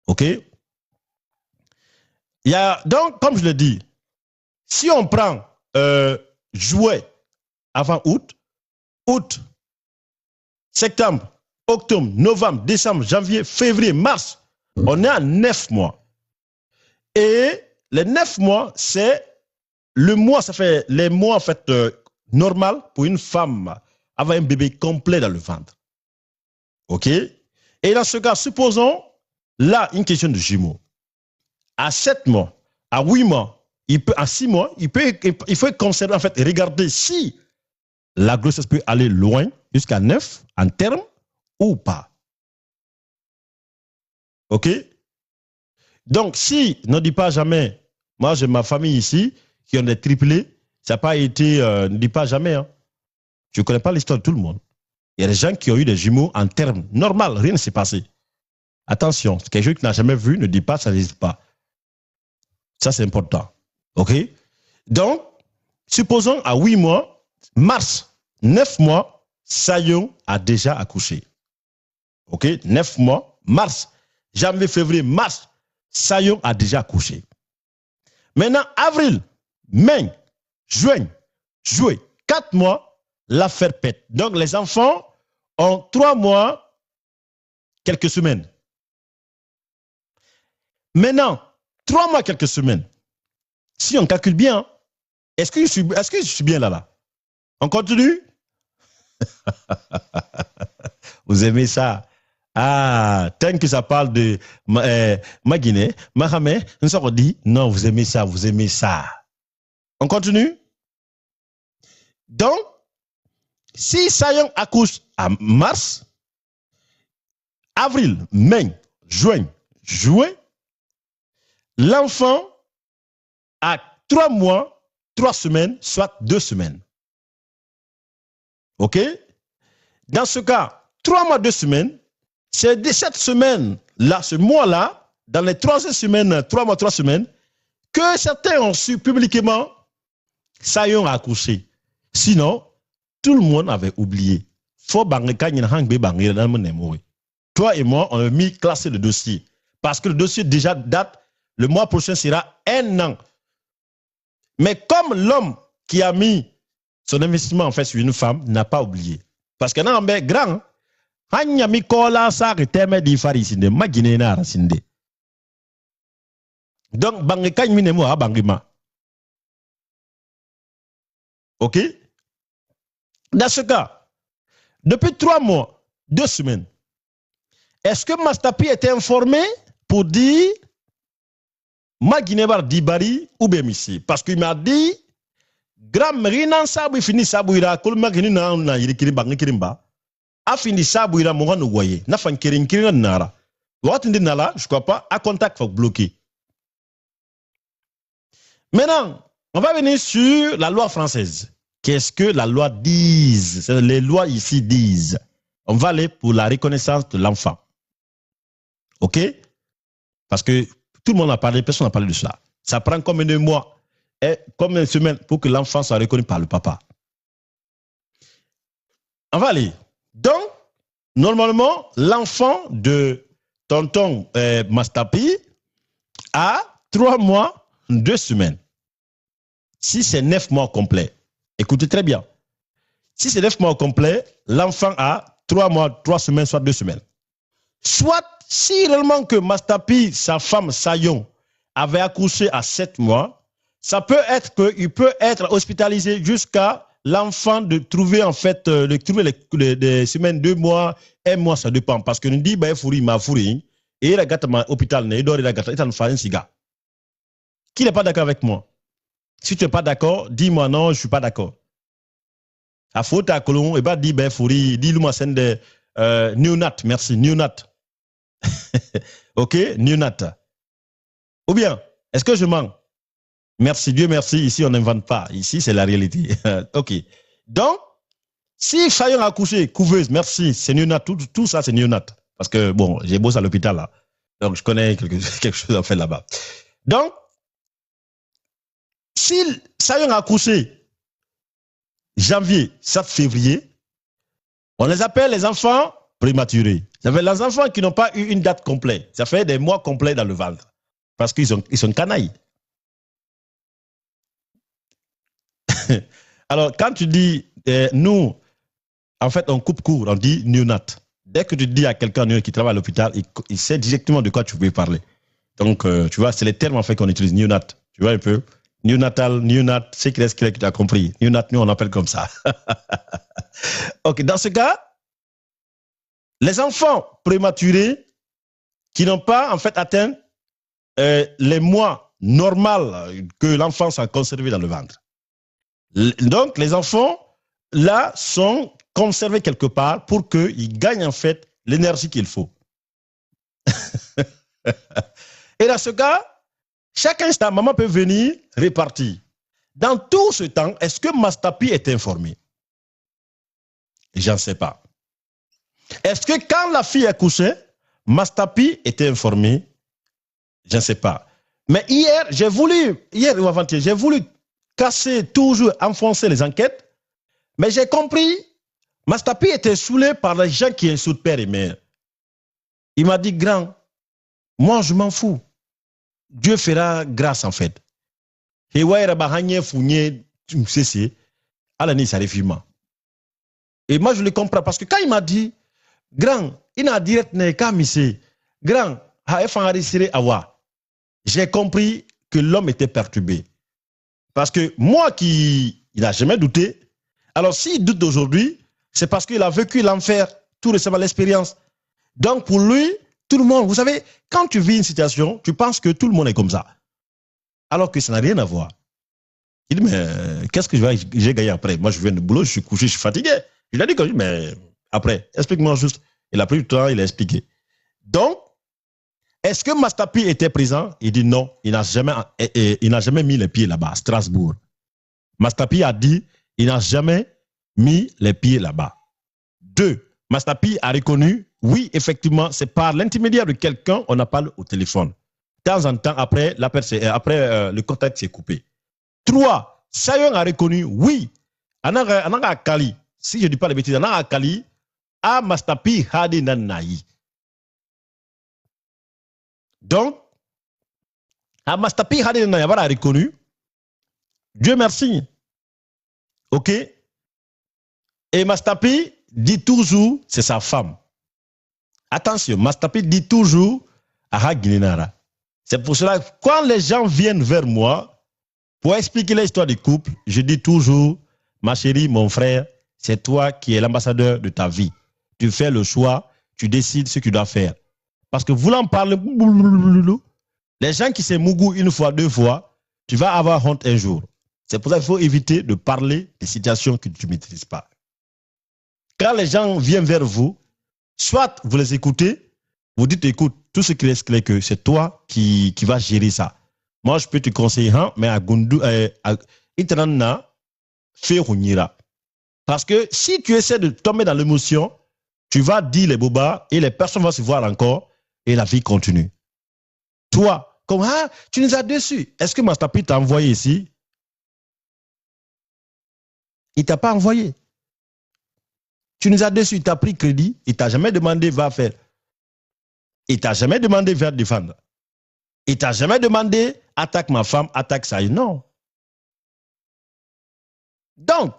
S1: OK? Il y a, donc, comme je le dis, si on prend juillet avant août, septembre, octobre, novembre, décembre, janvier, février, mars, on est à 9 mois. Et les 9 mois, c'est le mois, ça fait les mois en fait normal pour une femme avoir un bébé complet dans le ventre. OK? Et dans ce cas, supposons là une question de jumeaux. À 7 mois, à 8 mois, à 6 mois, il faut considérer, en fait, regarder si la grossesse peut aller loin, jusqu'à 9 en termes ou pas. OK? Donc, si, ne dis pas jamais, moi j'ai ma famille ici qui ont des triplés, ça n'a pas été, ne dis pas jamais. Hein. Je ne connais pas l'histoire de tout le monde. Il y a des gens qui ont eu des jumeaux en termes normal, rien ne s'est passé. Attention, c'est quelque chose que tu n'as jamais vu, ne dis pas, ça n'existe pas. Ça, c'est important. OK? Donc, supposons à 8 mois, mars, 9 mois, Sayon a déjà accouché. OK? 9 mois, mars, janvier, février, mars, Sayon a déjà accouché. Maintenant, avril, mai, juin, juillet, 4 mois, l'affaire pète. Donc, les enfants ont 3 mois, quelques semaines. Maintenant, 3 mois, quelques semaines. Si on calcule bien, est-ce que je suis bien là-bas? On continue? Vous aimez ça? Ah, tant que ça parle de ma Guinée, Mahamé, nous avons dit, non, vous aimez ça, vous aimez ça. On continue? Donc, si Sayon accouche à mars, avril, mai, juin, juillet, l'enfant a 3 mois, 3 semaines, soit 2 semaines. OK? Dans ce cas, 3 mois, 2 semaines, c'est de cette semaine-là, ce mois-là, dans les 3 semaines, 3 mois, 3 semaines, que certains ont su publiquement, Sayon a accouché. Sinon, tout le monde avait oublié. Toi et moi, on a mis classer le dossier. Parce que le dossier déjà date, le mois prochain sera 1 an. Mais comme l'homme qui a mis son investissement en fait sur une femme n'a pas oublié. Parce que non, mais grand, hanya mi kola sa reteme di fari sinde, magine na sinde. Donc, bangi kany mine mo bangima. Ok? Dans ce cas, depuis 3 mois, 2 semaines, est-ce que Mastapi était informé pour dire ma Guinée-Bar Dibari ou Bémissi? Parce qu'il m'a dit, grand Merinan Sabou fini Sabouira, Kolma Guinina na Yirikiri Bangi Kirimba, a fini Sabouira Moran Ouaye, n'a fan Kirin Kirin Nara. What in Nala, je crois pas, à contact faut bloquer. Maintenant, on va venir sur la loi française. Qu'est-ce que la loi dit? Les lois ici disent. On va aller pour la reconnaissance de l'enfant. OK? Parce que tout le monde a parlé, personne n'a parlé de cela. Ça prend combien de mois et combien de semaines pour que l'enfant soit reconnu par le papa? On va aller. Donc, normalement, l'enfant de tonton Mastapi a 3 mois, 2 semaines. Si c'est 9 mois complets, écoutez très bien. Si c'est 9 mois complets, l'enfant a 3 mois, 3 semaines, soit 2 semaines. Soit, si réellement que Mastapi, sa femme Sayon, avait accouché à 7 mois, ça peut être qu'il peut être hospitalisé jusqu'à l'enfant de trouver en fait, de trouver les semaines, 2 mois, 1 mois, ça dépend. Parce que nous dit, bah, fouri, ma fouri, et il a gâté ma hôpital, il a gâté, il a fait un cigare. Qui n'est pas d'accord avec moi? Si tu n'es pas d'accord, dis-moi non, je ne suis pas d'accord. À faute à Colomb, et bah, dis, ben, fouri, dis-le-moi, c'est de neonat, merci, neonat. Ok, neonat. Ou bien, est-ce que je mens? Merci, Dieu merci, ici on n'invente pas, ici c'est la réalité. Ok. Donc, si Fayon a accouché, couveuse, merci, c'est neonat, tout ça c'est neonat. Parce que, bon, j'ai bossé à l'hôpital là, donc je connais quelque chose à faire là-bas. Donc, si Sayon a accouché janvier, 7 février, on les appelle les enfants prématurés. Ça fait les enfants qui n'ont pas eu une date complète. Ça fait des mois complets dans le ventre. Parce qu'ils sont canailles. Alors, quand tu dis, nous, en fait, on coupe court, on dit néonat. Dès que tu dis à quelqu'un qui travaille à l'hôpital, il sait directement de quoi tu veux parler. Donc, tu vois, c'est les termes en fait qu'on utilise, néonat. Tu vois un peu? Néonatal, néonat, c'est qui que tu as compris. Néonat, nous, on appelle comme ça. Ok, dans ce cas, les enfants prématurés qui n'ont pas, en fait, atteint les mois normaux que l'enfant soit conservé dans le ventre. Donc, les enfants, là, sont conservés quelque part pour qu'ils gagnent, en fait, l'énergie qu'il faut. Et dans ce cas, chaque instant, maman peut venir répartir. Dans tout ce temps, est-ce que Mastapi est informé? J'en sais pas. Est-ce que quand la fille est couchée, Mastapi était informé? Je ne sais pas. Mais hier ou avant-hier, j'ai voulu casser, toujours enfoncer les enquêtes, mais j'ai compris, Mastapi était saoulé par les gens qui insultent père et mère. Il m'a dit, grand, moi je m'en fous. Dieu fera grâce en fait. Et moi je le comprends parce que quand il m'a dit, grand, il n'a direct n'est qu'à misser, grand, j'ai compris que l'homme était perturbé. Parce que moi qui il n'a jamais douté, alors s'il doute d'aujourd'hui, c'est parce qu'il a vécu l'enfer, tout récemment l'expérience. Donc pour lui, tout le monde, vous savez, quand tu vis une situation, tu penses que tout le monde est comme ça. Alors que ça n'a rien à voir. Il dit, mais qu'est-ce que j'ai gagné après? Moi, je viens de boulot, je suis couché, je suis fatigué. Il a dit, mais après, explique-moi juste. Il a pris du temps, il a expliqué. Donc, est-ce que Mastapi était présent? Il dit non, il n'a jamais mis les pieds là-bas, à Strasbourg. Mastapi a dit, il n'a jamais mis les pieds là-bas. 2. Mastapi a reconnu, oui, effectivement, c'est par l'intermédiaire de quelqu'un, on a parlé au téléphone. De temps en temps, après le contact s'est coupé. 3. Sayon a reconnu, oui, Ananga Kali, si je ne dis pas les bêtises, Ananga Kali, a Mastapi Hadi Nanayi. Donc, a Mastapi Hadi Nanayi a reconnu, Dieu merci. OK? Et Mastapi dit toujours, c'est sa femme. Attention, Mastapi dit toujours, Aha Guinénara. C'est pour cela que quand les gens viennent vers moi pour expliquer l'histoire du couple, je dis toujours, ma chérie, mon frère, c'est toi qui es l'ambassadeur de ta vie. Tu fais le choix, tu décides ce que tu dois faire. Parce que voulant parler, les gens qui se mougou une fois, deux fois, tu vas avoir honte un jour. C'est pour ça qu'il faut éviter de parler des situations que tu ne maîtrises pas. Quand les gens viennent vers vous, soit vous les écoutez, vous dites, écoute, tout ce qui est clair que c'est toi qui vas gérer ça. Moi, je peux te conseiller, hein, mais à Gundu, Itranna, fais Runyira. Parce que si tu essaies de tomber dans l'émotion, tu vas dire les bobas et les personnes vont se voir encore et la vie continue. Toi, comme, ah, tu nous as déçus. Est-ce que Mastapi t'a envoyé ici? Il ne t'a pas envoyé. Tu nous as déçus, il t'a pris crédit, il ne t'a jamais demandé, va faire. Il ne t'a jamais demandé, va défendre. Il ne t'a jamais demandé, attaque ma femme, attaque ça. Non. Donc,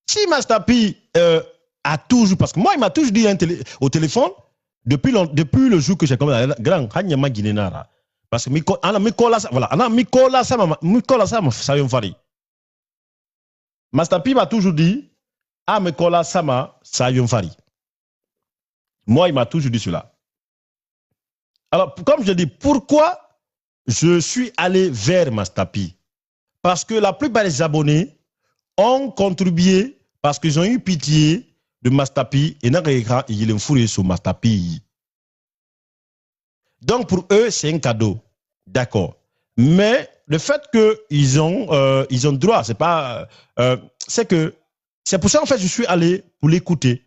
S1: si Mastapi a toujours, parce que moi, il m'a toujours dit au téléphone, depuis le jour que j'ai commencé à grand, Hanyama Guinénara. Parce que Mikola Sama Sayon Fari. Mastapi m'a toujours dit, ah, Mikola Sama Sayon Fari. Moi, il m'a toujours dit cela. Alors, comme je dis, pourquoi je suis allé vers Mastapi? Parce que la plupart des abonnés ont contribué parce qu'ils ont eu pitié de Mastapi et ils ont fourré sur Mastapi. Donc, pour eux, c'est un cadeau. D'accord. Mais le fait qu'ils ont droit, c'est pas. C'est pour ça, en fait, je suis allé pour l'écouter.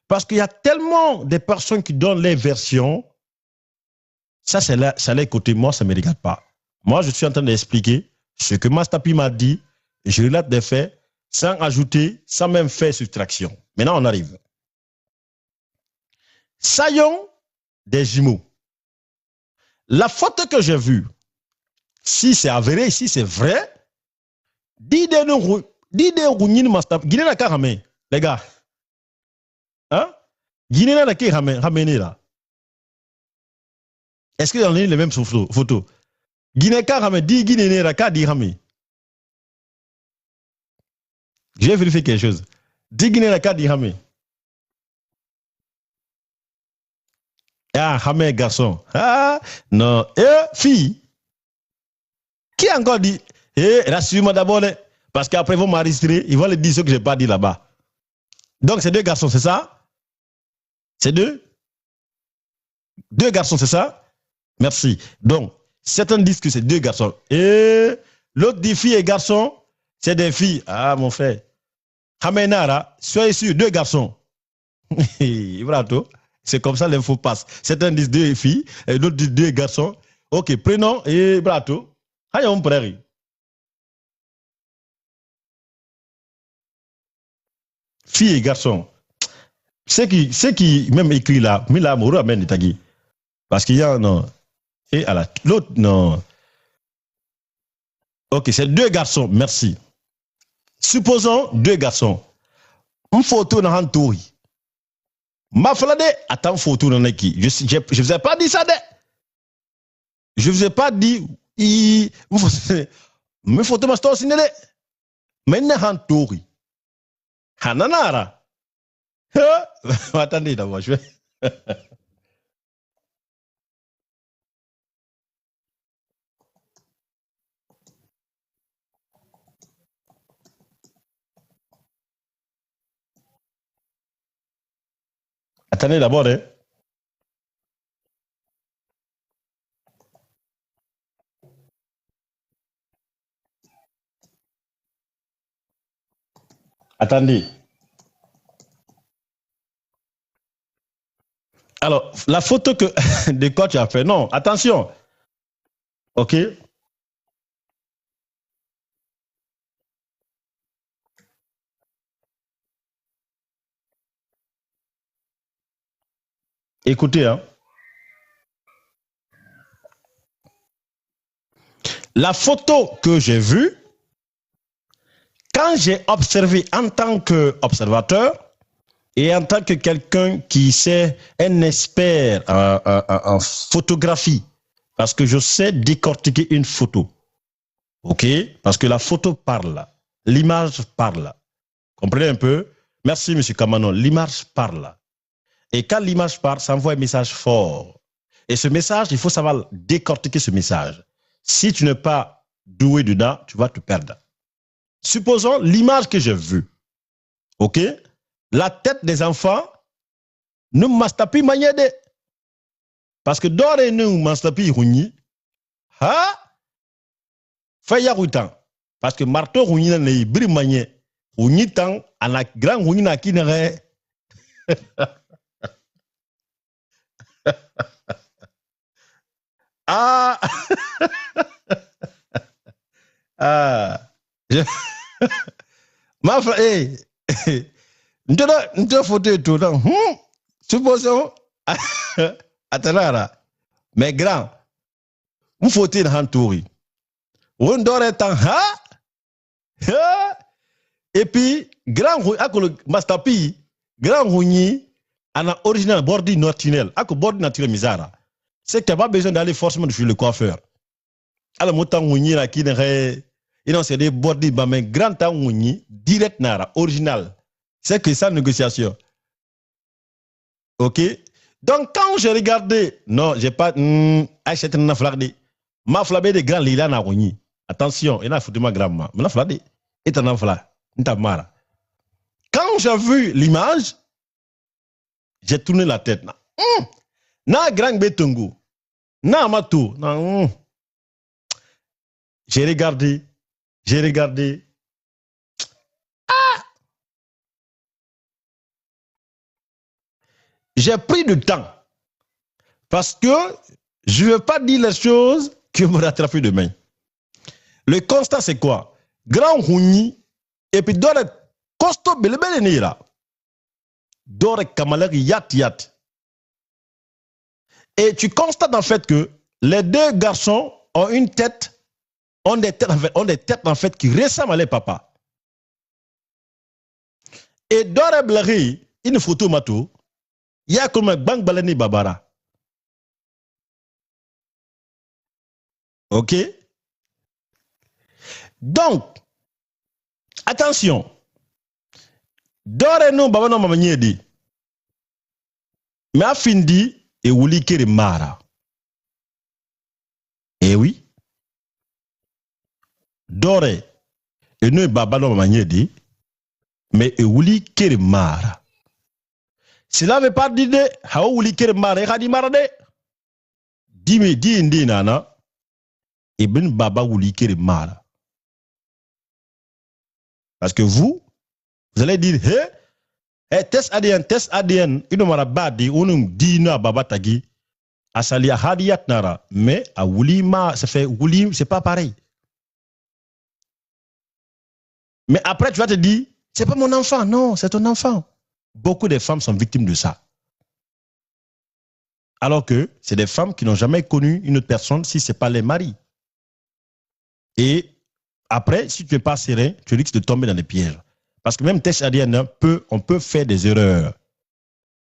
S1: Parce qu'il y a tellement de personnes qui donnent les versions. Ça, c'est les côtés. Moi, ça ne me regarde pas. Moi, je suis en train d'expliquer ce que Mastapi m'a dit. Je relate des faits sans ajouter, sans même faire subtraction. Maintenant, on arrive. Saillons des jumeaux. La photo que j'ai vue, si c'est avéré, si c'est vrai, dis de Mastapi. Guinée n'a qu'à ramener, les gars. Hein? Guinée n'a qu'à ramener là. Est-ce qu'ils ont les mêmes photos? Guinée n'a qu'à ramener, dis Guinée n'a qu'à dire ramener. Je vais vérifier quelque chose. Dis Guinée n'a qu'à dire ramener. Ah, ramener garçon. Ah, non. Fille. Qui a encore dit? Rassure-moi d'abord, parce qu'après, ils vont m'enregistrer, ils vont le dire ce que je n'ai pas dit là-bas. Donc, c'est deux garçons, c'est ça? C'est deux? Deux garçons, c'est ça? Merci. Donc, certains disent que c'est deux garçons. Et l'autre dit filles et garçons, c'est des filles. Ah, mon frère. Hamenara, soyez sûr, deux garçons. C'est comme ça l'info passe. Certains disent deux filles, et d'autres disent deux garçons. Ok, prénom et brato. Hayons prairie. Filles et garçons. C'est qui même écrit là, mais là, Mouro amène les tagui. Parce qu'il y a non. Et à l'autre, non. Ok, c'est deux garçons, merci. Supposons deux garçons. Une photo dans un tour. Ma flade, attends, photo dans qui. Je ne vous ai pas dit ça, de. Je ne vous ai pas dit. Mais photo m'a storé, mais dans un tour. Hananara. Attendez d'abord, je vais. Attendez d'abord, hein. Attendez. Alors, la photo de quoi tu as fait, non, attention. Ok. Écoutez, hein. La photo que j'ai vue, quand j'ai observé en tant qu'observateur et en tant que quelqu'un qui sait, un expert en photographie, parce que je sais décortiquer une photo, ok? Parce que la photo parle, l'image parle. Comprenez un peu? Merci, M. Kamanon. L'image parle. Et quand l'image parle, ça envoie un message fort. Et ce message, il faut savoir décortiquer ce message. Si tu n'es pas doué dedans, tu vas te perdre. Supposons l'image que j'ai vue. OK? La tête des enfants, nous mastapi maniade. Parce que d'or et nous mastapi rouni, ha? Fait yaroutan. Parce que marteau rouni n'a n'est bri manié. Rouni tang, à la grand rouni n'a qui n'aurait. Ah! Ah! Ma frère, hey! Nous te photo tout le temps. Supposons. Attends là. Mais grand, vous faut-il une hantouri. On dort un temps, ha? Et puis, grand, à le mastapi, grand rouni, en a original bordi naturel. À bordi naturel misara. C'est que tu n'as pas besoin d'aller forcément chez le coiffeur. Alors, mon temps rouni, là, qui n'aurait. Et non, c'est des bordi, mais grand temps rouni, direct nara, original. C'est que ça, négociation. OK? Donc, quand j'ai regardé, non, j'ai pas, acheté une flagde. Ma flagde de grand lila na rouni. Attention, il y a foutu ma grand-mère. Mais la flagde, est un enfant. Quand j'ai vu l'image, j'ai tourné la tête. Na grand betongo. Na matou. J'ai regardé. J'ai pris du temps. Parce que je ne veux pas dire les choses qui me rattrapent demain. Le constat, c'est quoi? Grand Rouni, et puis Dore Costo Belebele Dore Kamalek Yat. Et tu constates en fait que les deux garçons ont une tête, ont des têtes en fait qui ressemblent à les papas. Et Dore Blari, une photo mato, il y a comme un Bang Balani Babara. OK? Donc, attention. Dore no baba no mama nyedi. Mais afindi et wuli kere mara. Eh oui. Dore et no baba no mama nyedi. Mais et wuli kere mara. Cela veut pas dire de ha wuli kere mara et hadi mara de. Dime di indi nana. Et ben baba wuli kere mara. Parce que vous allez dire, test ADN, il ne m'a pas dit, on dit na baba tagi, asali a hadiyat nara, mais à Wulima, ça fait Wulim, c'est pas pareil. Mais après, tu vas te dire, c'est pas mon enfant, non, c'est ton enfant. Beaucoup de femmes sont victimes de ça. Alors que c'est des femmes qui n'ont jamais connu une autre personne si ce n'est pas les maris. Et après, si tu n'es pas serein, tu risques de tomber dans les pièges. Parce que même test ADN, on peut faire des erreurs.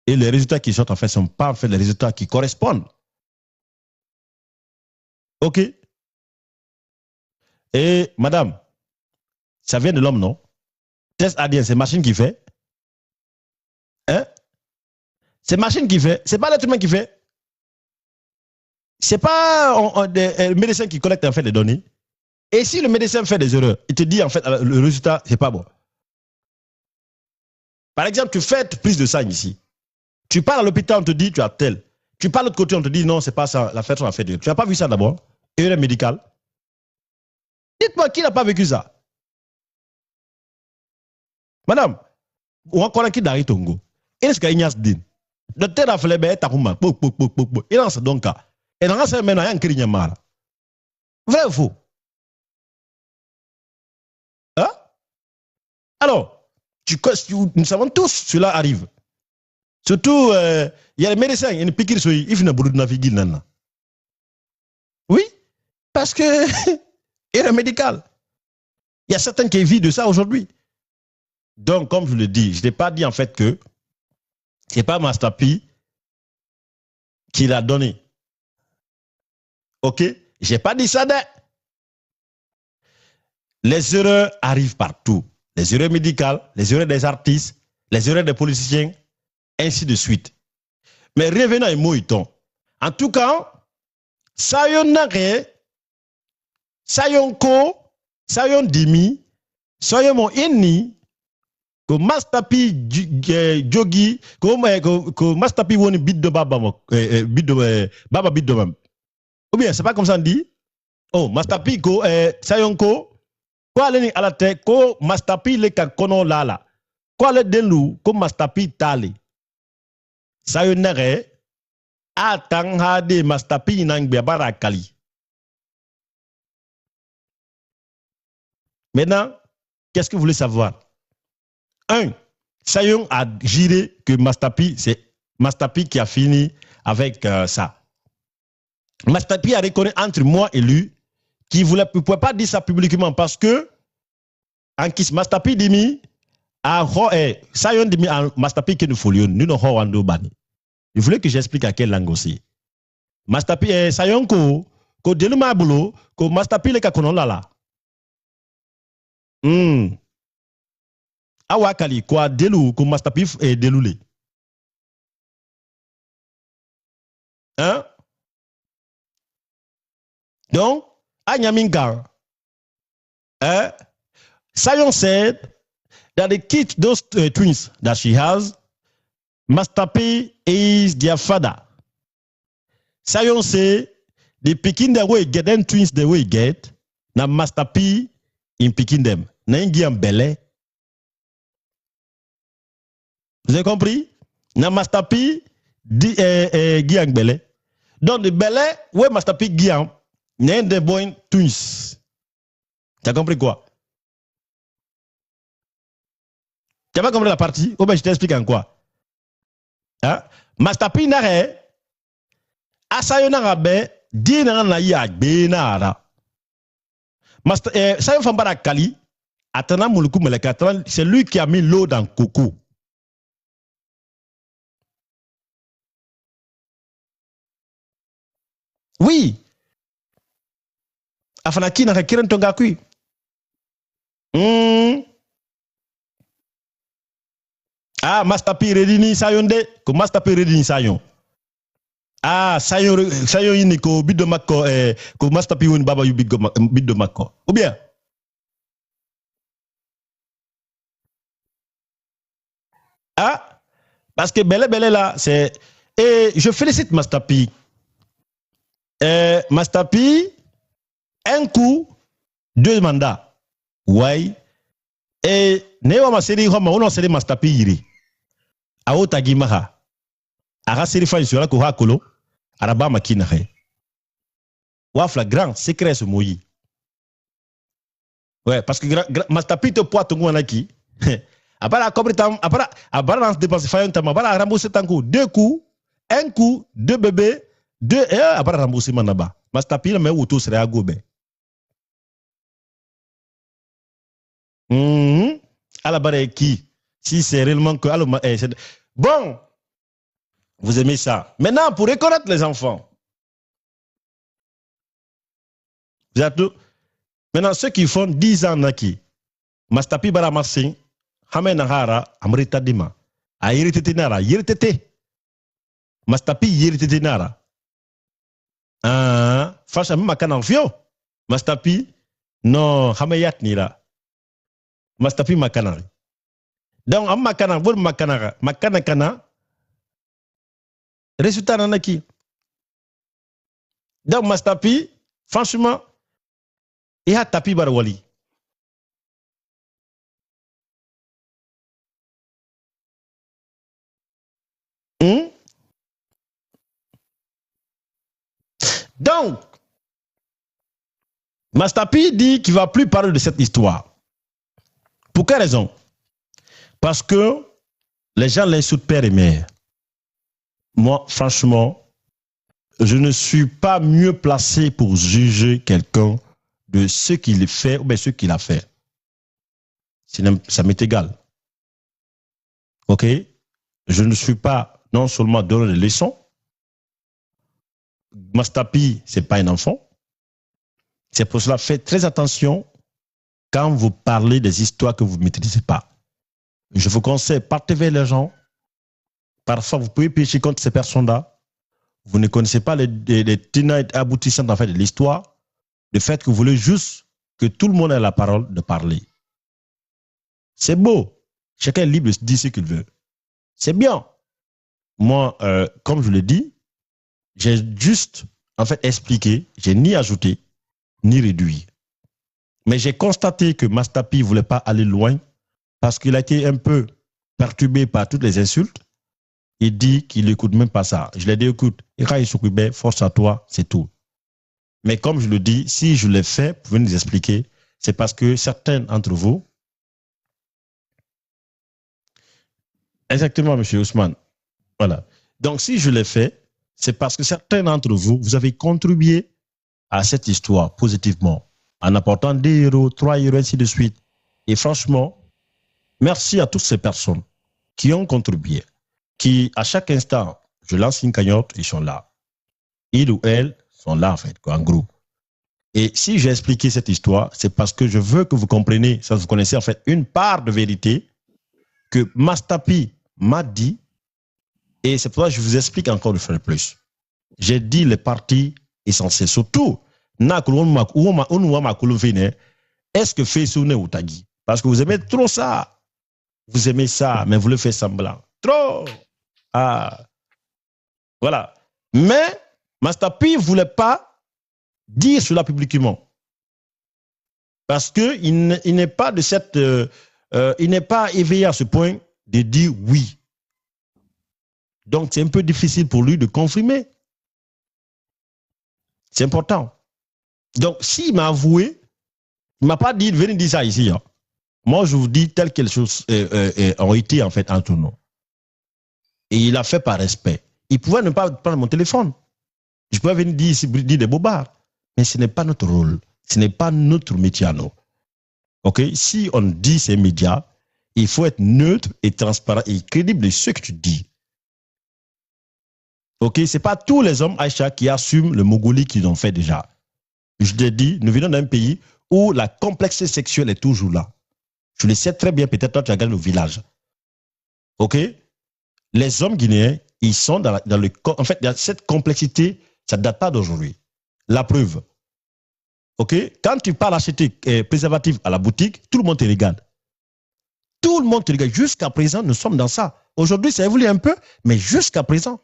S1: Et les résultats qui sortent, en fait, ne sont pas en fait les résultats qui correspondent. OK? Et madame, ça vient de l'homme, non? Test ADN, c'est machine qui fait. Hein? C'est machine qui fait. C'est pas l'être humain qui fait. C'est pas le médecin qui collecte en fait les données. Et si le médecin fait des erreurs, il te dit en fait le résultat, c'est pas bon. Par exemple, tu fais prise de sang ici. Tu pars à l'hôpital, on te dit tu as tel. Tu pars de l'autre côté, on te dit non, c'est pas ça, la fête on a fait. Tu n'as pas vu ça d'abord? Erreur médicale. Dites-moi qui n'a pas vécu ça? Madame, on va connaître qui d'Ari Tongo. Est-ce qu'il y a Ignace Din? Docteur a fait les bêtes à Rouma. Il en a donc cas. Et dans ce moment, il y a un cri de mal. Vrai ou faux? Hein? Alors, nous savons tous, cela arrive. Surtout, il y a les médecins, il y a une piqûre sur il faut une naviguer là. Oui, parce que il est médical. Il y a certains qui vivent de ça aujourd'hui. Donc, comme je le dis, je n'ai pas dit en fait que ce n'est pas Master P qui l'a donné. OK? Je n'ai pas dit ça. Les erreurs arrivent partout. Les erreurs médicales, les erreurs des artistes, les erreurs des politiciens, ainsi de suite. Mais revenons à Moïton. En tout cas, Sayon Nare, Sayon Ko, Sayon Dimi, Sayon Mon Inni, que Mastapi Jogi, que Mastapi Woni bid de Baba, Baba bid de Baba. Ou bien, c'est pas comme ça on dit? Oh, Mastapi Ko, Sayon Ko, quoi l'eni à la tête, ko Mastapi le kakono lala. Quoi le delu, ko Mastapi tali. Sayon Nare, Atang hade Mastapi nang biabara kali. Maintenant, qu'est-ce que vous voulez savoir? Un, Sayon a juré que Mastapi, c'est Mastapi qui a fini avec ça. Mastapi a reconnu entre moi et lui qu'il ne pouvait pas dire ça publiquement parce que en qui Mastapi dimi a Sayon dimi a Mastapi qui nous folio nous no wando bani. Il voulait que j'explique à quelle langue aussi. Mastapi Sayon ko delu mabulo ko Mastapi le kakonon lala. Awakali quoi delu ko Mastapi delule. Hein? Donc, Anyamingar, Sayon said that they keep those twins that she has. Mastapi is their father. Sayon say the picking the way get them twins the way get. Now Mastapi in picking them. N'engi en belé. Vous avez compris? Now Mastapi di Guiang belé. Donc le belé ouais Mastapi Guiang. N'en de boy twins. Tu as compris quoi? Tu n'as pas compris la partie? Oh ben je t'explique en quoi. Hein? Mastapi nare asayo narabe di na ya gbe nara. Sayo fambara kali atana muluku meleka c'est lui qui a mis l'eau dans coco. Oui. Afanaki na kiran tonga kui. Ah, Mastapi redini sayon de, ko Mastapi redini sayon. Ah, sayon yini ko biddo makko ko Mastapi woni baba yu biddo makko. Ou bien? Ah, parce que belé là, c'est et je félicite Mastapi. Mastapi, un coup, 2 mandats. Ouais. Et Newa Maseri Homa, on a série Mastapi Yiri. Aota Gimaha. Ara série Fan sur la Kohakolo. Araba Makinahe. Wafla grand secret ce moyi. Ouais, parce que Mastapi te poids ton qui. Après la cobritam, après la dépense fayon tam, après la rembourser tant coup. 2 coups, 1 coup, 2 bébés, 2 après remboursement là-bas. Mastapi le mais auto serait à gobe. À la barre qui, si c'est réellement que. Bon, vous aimez ça. Maintenant, pour reconnaître les enfants, maintenant, ceux qui font 10 ans, naki, Mastapi Baramassin, Hamen Nahara, Amrita Dima, a irrité Nara, irrité. Mastapi irrité Nara. Facha Makana Fio. Mastapi, non, Hamayat Nira. Mastapi Makanari. Donc, en Makana, vous Makana, Makana Kana, résultat nanaki. Donc, Mastapi, franchement, il a tapé Barwali. Donc, Mastapi dit qu'il ne va plus parler de cette histoire. Pour quelle raison? Parce que les gens l'insultent père et mère. Moi, franchement, je ne suis pas mieux placé pour juger quelqu'un de ce qu'il fait ou bien ce qu'il a fait. ça m'est égal. OK? Je ne suis pas non seulement donner des leçons. Mastapi, ce n'est pas un enfant. C'est pour cela, faites très attention quand vous parlez des histoires que vous ne maîtrisez pas. Je vous conseille, partez vers les gens. Parfois, vous pouvez pécher contre ces personnes-là. Vous ne connaissez pas les tenants et aboutissants en fait, de l'histoire. Le fait que vous voulez juste que tout le monde ait la parole de parler. C'est beau. Chacun est libre de dire ce qu'il veut. C'est bien. Moi, comme je l'ai dit, j'ai juste en fait expliqué, j'ai ni ajouté, ni réduit. Mais j'ai constaté que Mastapi ne voulait pas aller loin parce qu'il a été un peu perturbé par toutes les insultes. Il dit qu'il n'écoute même pas ça. Je lui ai dit, écoute, force à toi, c'est tout. Mais comme je le dis, si je l'ai fait, vous pouvez nous expliquer, c'est parce que certains d'entre vous, exactement, M. Ousmane, voilà. Donc, si je l'ai fait, c'est parce que certains d'entre vous, vous avez contribué à cette histoire positivement, en apportant 2 €, 3 €, ainsi de suite. Et franchement, merci à toutes ces personnes qui ont contribué, qui, à chaque instant, je lance une cagnotte, ils sont là. Ils ou elles sont là, en fait, en groupe. Et si j'ai expliqué cette histoire, c'est parce que je veux que vous compreniez, ça vous connaissez en fait une part de vérité que Mastapi m'a dit, et c'est pour ça que je vous explique encore une fois de plus. J'ai dit les parties essentielles, surtout, est-ce que Facebook n'est Outagi? Parce que vous aimez trop ça. Vous aimez ça, mais vous le faites semblant. Trop. Ah. Voilà. Mais Mastapi ne voulait pas dire cela publiquement. Parce qu'il n'est pas de cette. Il n'est pas éveillé à ce point de dire oui. Donc, c'est un peu difficile pour lui de confirmer. C'est important. Donc, s'il m'a avoué, il ne m'a pas dit, venez dire ça ici. Hein. Moi, je vous dis telles que les choses ont été en fait entre nous. Et il a fait par respect. Il pouvait ne pas prendre mon téléphone. Je pouvais venir dire des bobards. Mais ce n'est pas notre rôle. Ce n'est pas notre métier à nous. OK? Si on dit ces médias, il faut être neutre et transparent et crédible de ce que tu dis. OK? Ce n'est pas tous les hommes, Aïcha, qui assument le Mongolie qu'ils ont fait déjà. Je te dis, nous venons d'un pays où la complexité sexuelle est toujours là. Je le sais très bien, peut-être toi tu as gagné au village. OK? Les hommes guinéens, ils sont dans le... En fait, cette complexité, ça ne date pas d'aujourd'hui. La preuve. OK? Quand tu pars acheter préservatif à la boutique, tout le monde te regarde. Tout le monde te regarde. Jusqu'à présent, nous sommes dans ça. Aujourd'hui, ça évolue un peu, mais jusqu'à présent.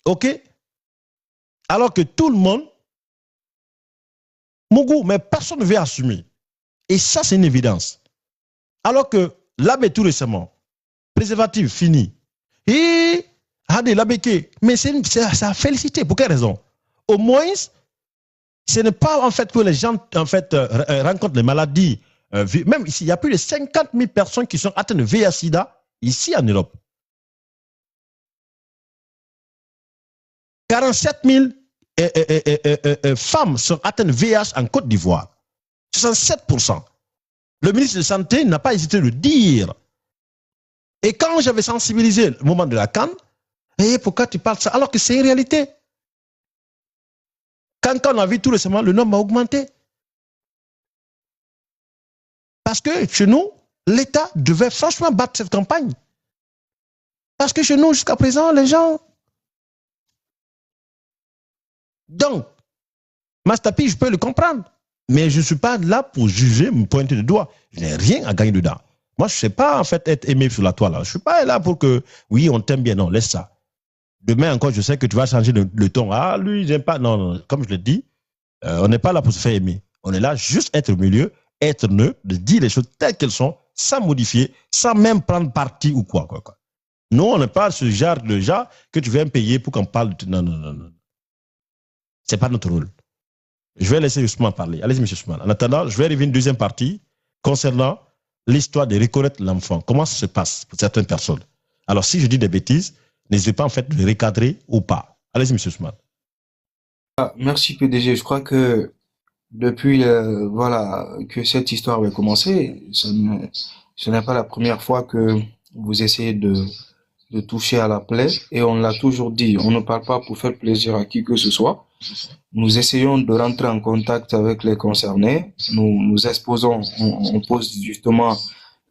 S1: OK? Alors que tout le monde, mon goût, mais personne ne veut assumer. Et ça, c'est une évidence. Alors que l'abbé tout récemment, préservatif fini. Et Hadé Labeke, mais ça a félicité. Pour quelle raison? Au moins, ce n'est pas en fait que les gens en fait, rencontrent les maladies. Même ici, il y a plus de 50 000 personnes qui sont atteintes de VIH-Sida ici en Europe. 47 000 femmes sont atteintes de VIH en Côte d'Ivoire. 67%. Le ministre de la Santé n'a pas hésité de le dire. Et quand j'avais sensibilisé le moment de la CAN, pourquoi tu parles de ça? Alors que c'est une réalité. Quand on a vu tout récemment, le nombre a augmenté. Parce que chez nous, l'État devait franchement battre cette campagne. Parce que chez nous, jusqu'à présent, les gens... Donc, Mastapi, je peux le comprendre. Mais je ne suis pas là pour juger, me pointer le doigt. Je n'ai rien à gagner dedans. Moi, je ne sais pas en fait être aimé sur la toile. Je ne suis pas là pour que, oui, on t'aime bien. Non, laisse ça. Demain encore, je sais que tu vas changer le ton. Ah, lui, j'aime pas. Non, non, comme je l'ai dit, on n'est pas là pour se faire aimer. On est là juste être au milieu, être neutre, de dire les choses telles qu'elles sont, sans modifier, sans même prendre parti ou quoi. Nous, on n'est pas ce genre de gens que tu viens payer pour qu'on parle de... Non, non, non, non. Ce n'est pas notre rôle. Je vais laisser Ousmane parler. Allez-y, M. Ousmane. En attendant, je vais arriver à une deuxième partie concernant l'histoire de reconnaître l'enfant. Comment ça se passe pour certaines personnes? Alors, si je dis des bêtises, n'hésitez pas en fait de recadrer ou pas. Allez-y, M. Ousmane.
S2: Merci PDG. Je crois que depuis voilà que cette histoire avait commencé, ce n'est pas la première fois que vous essayez de toucher à la plaie et on l'a toujours dit, on ne parle pas pour faire plaisir à qui que ce soit. Nous essayons de rentrer en contact avec les concernés, nous exposons, on pose justement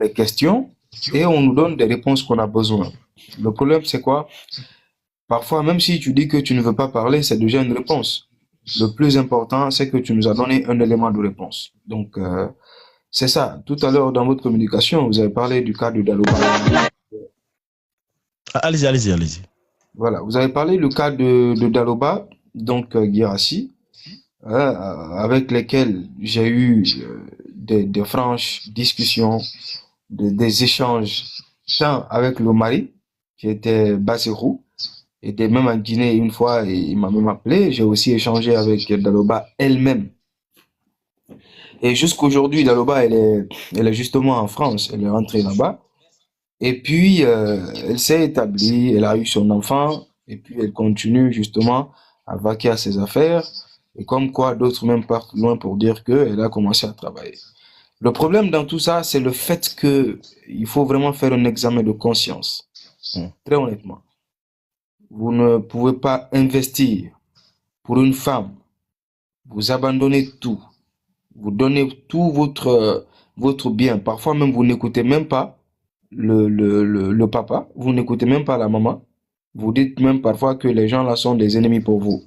S2: les questions et on nous donne des réponses qu'on a besoin. Le problème c'est quoi? Parfois, même si tu dis que tu ne veux pas parler, c'est déjà une réponse. Le plus important, c'est que tu nous as donné un élément de réponse. Donc, c'est ça. Tout à l'heure, dans votre communication, vous avez parlé du cas de Daloba.
S1: Allez-y, allez-y, allez-y.
S2: Voilà, vous avez parlé du cas de Daloba, donc Guirassy, avec lesquels j'ai eu des franches discussions, des échanges, tant avec le mari, qui était Bassirou, était même en Guinée une fois et il m'a même appelé. J'ai aussi échangé avec Daloba elle-même. Et jusqu'aujourd'hui, Daloba, elle est justement en France. Elle est rentrée là-bas. Et puis, elle s'est établie, elle a eu son enfant. Et puis, elle continue justement à vaquer à ses affaires. Et comme quoi, d'autres même partent loin pour dire qu'elle a commencé à travailler. Le problème dans tout ça, c'est le fait que il faut vraiment faire un examen de conscience. Très honnêtement. Vous ne pouvez pas investir pour une femme, vous abandonnez tout, vous donnez tout votre bien. Parfois même, vous n'écoutez même pas le papa, vous n'écoutez même pas la maman. Vous dites même parfois que les gens là sont des ennemis pour vous.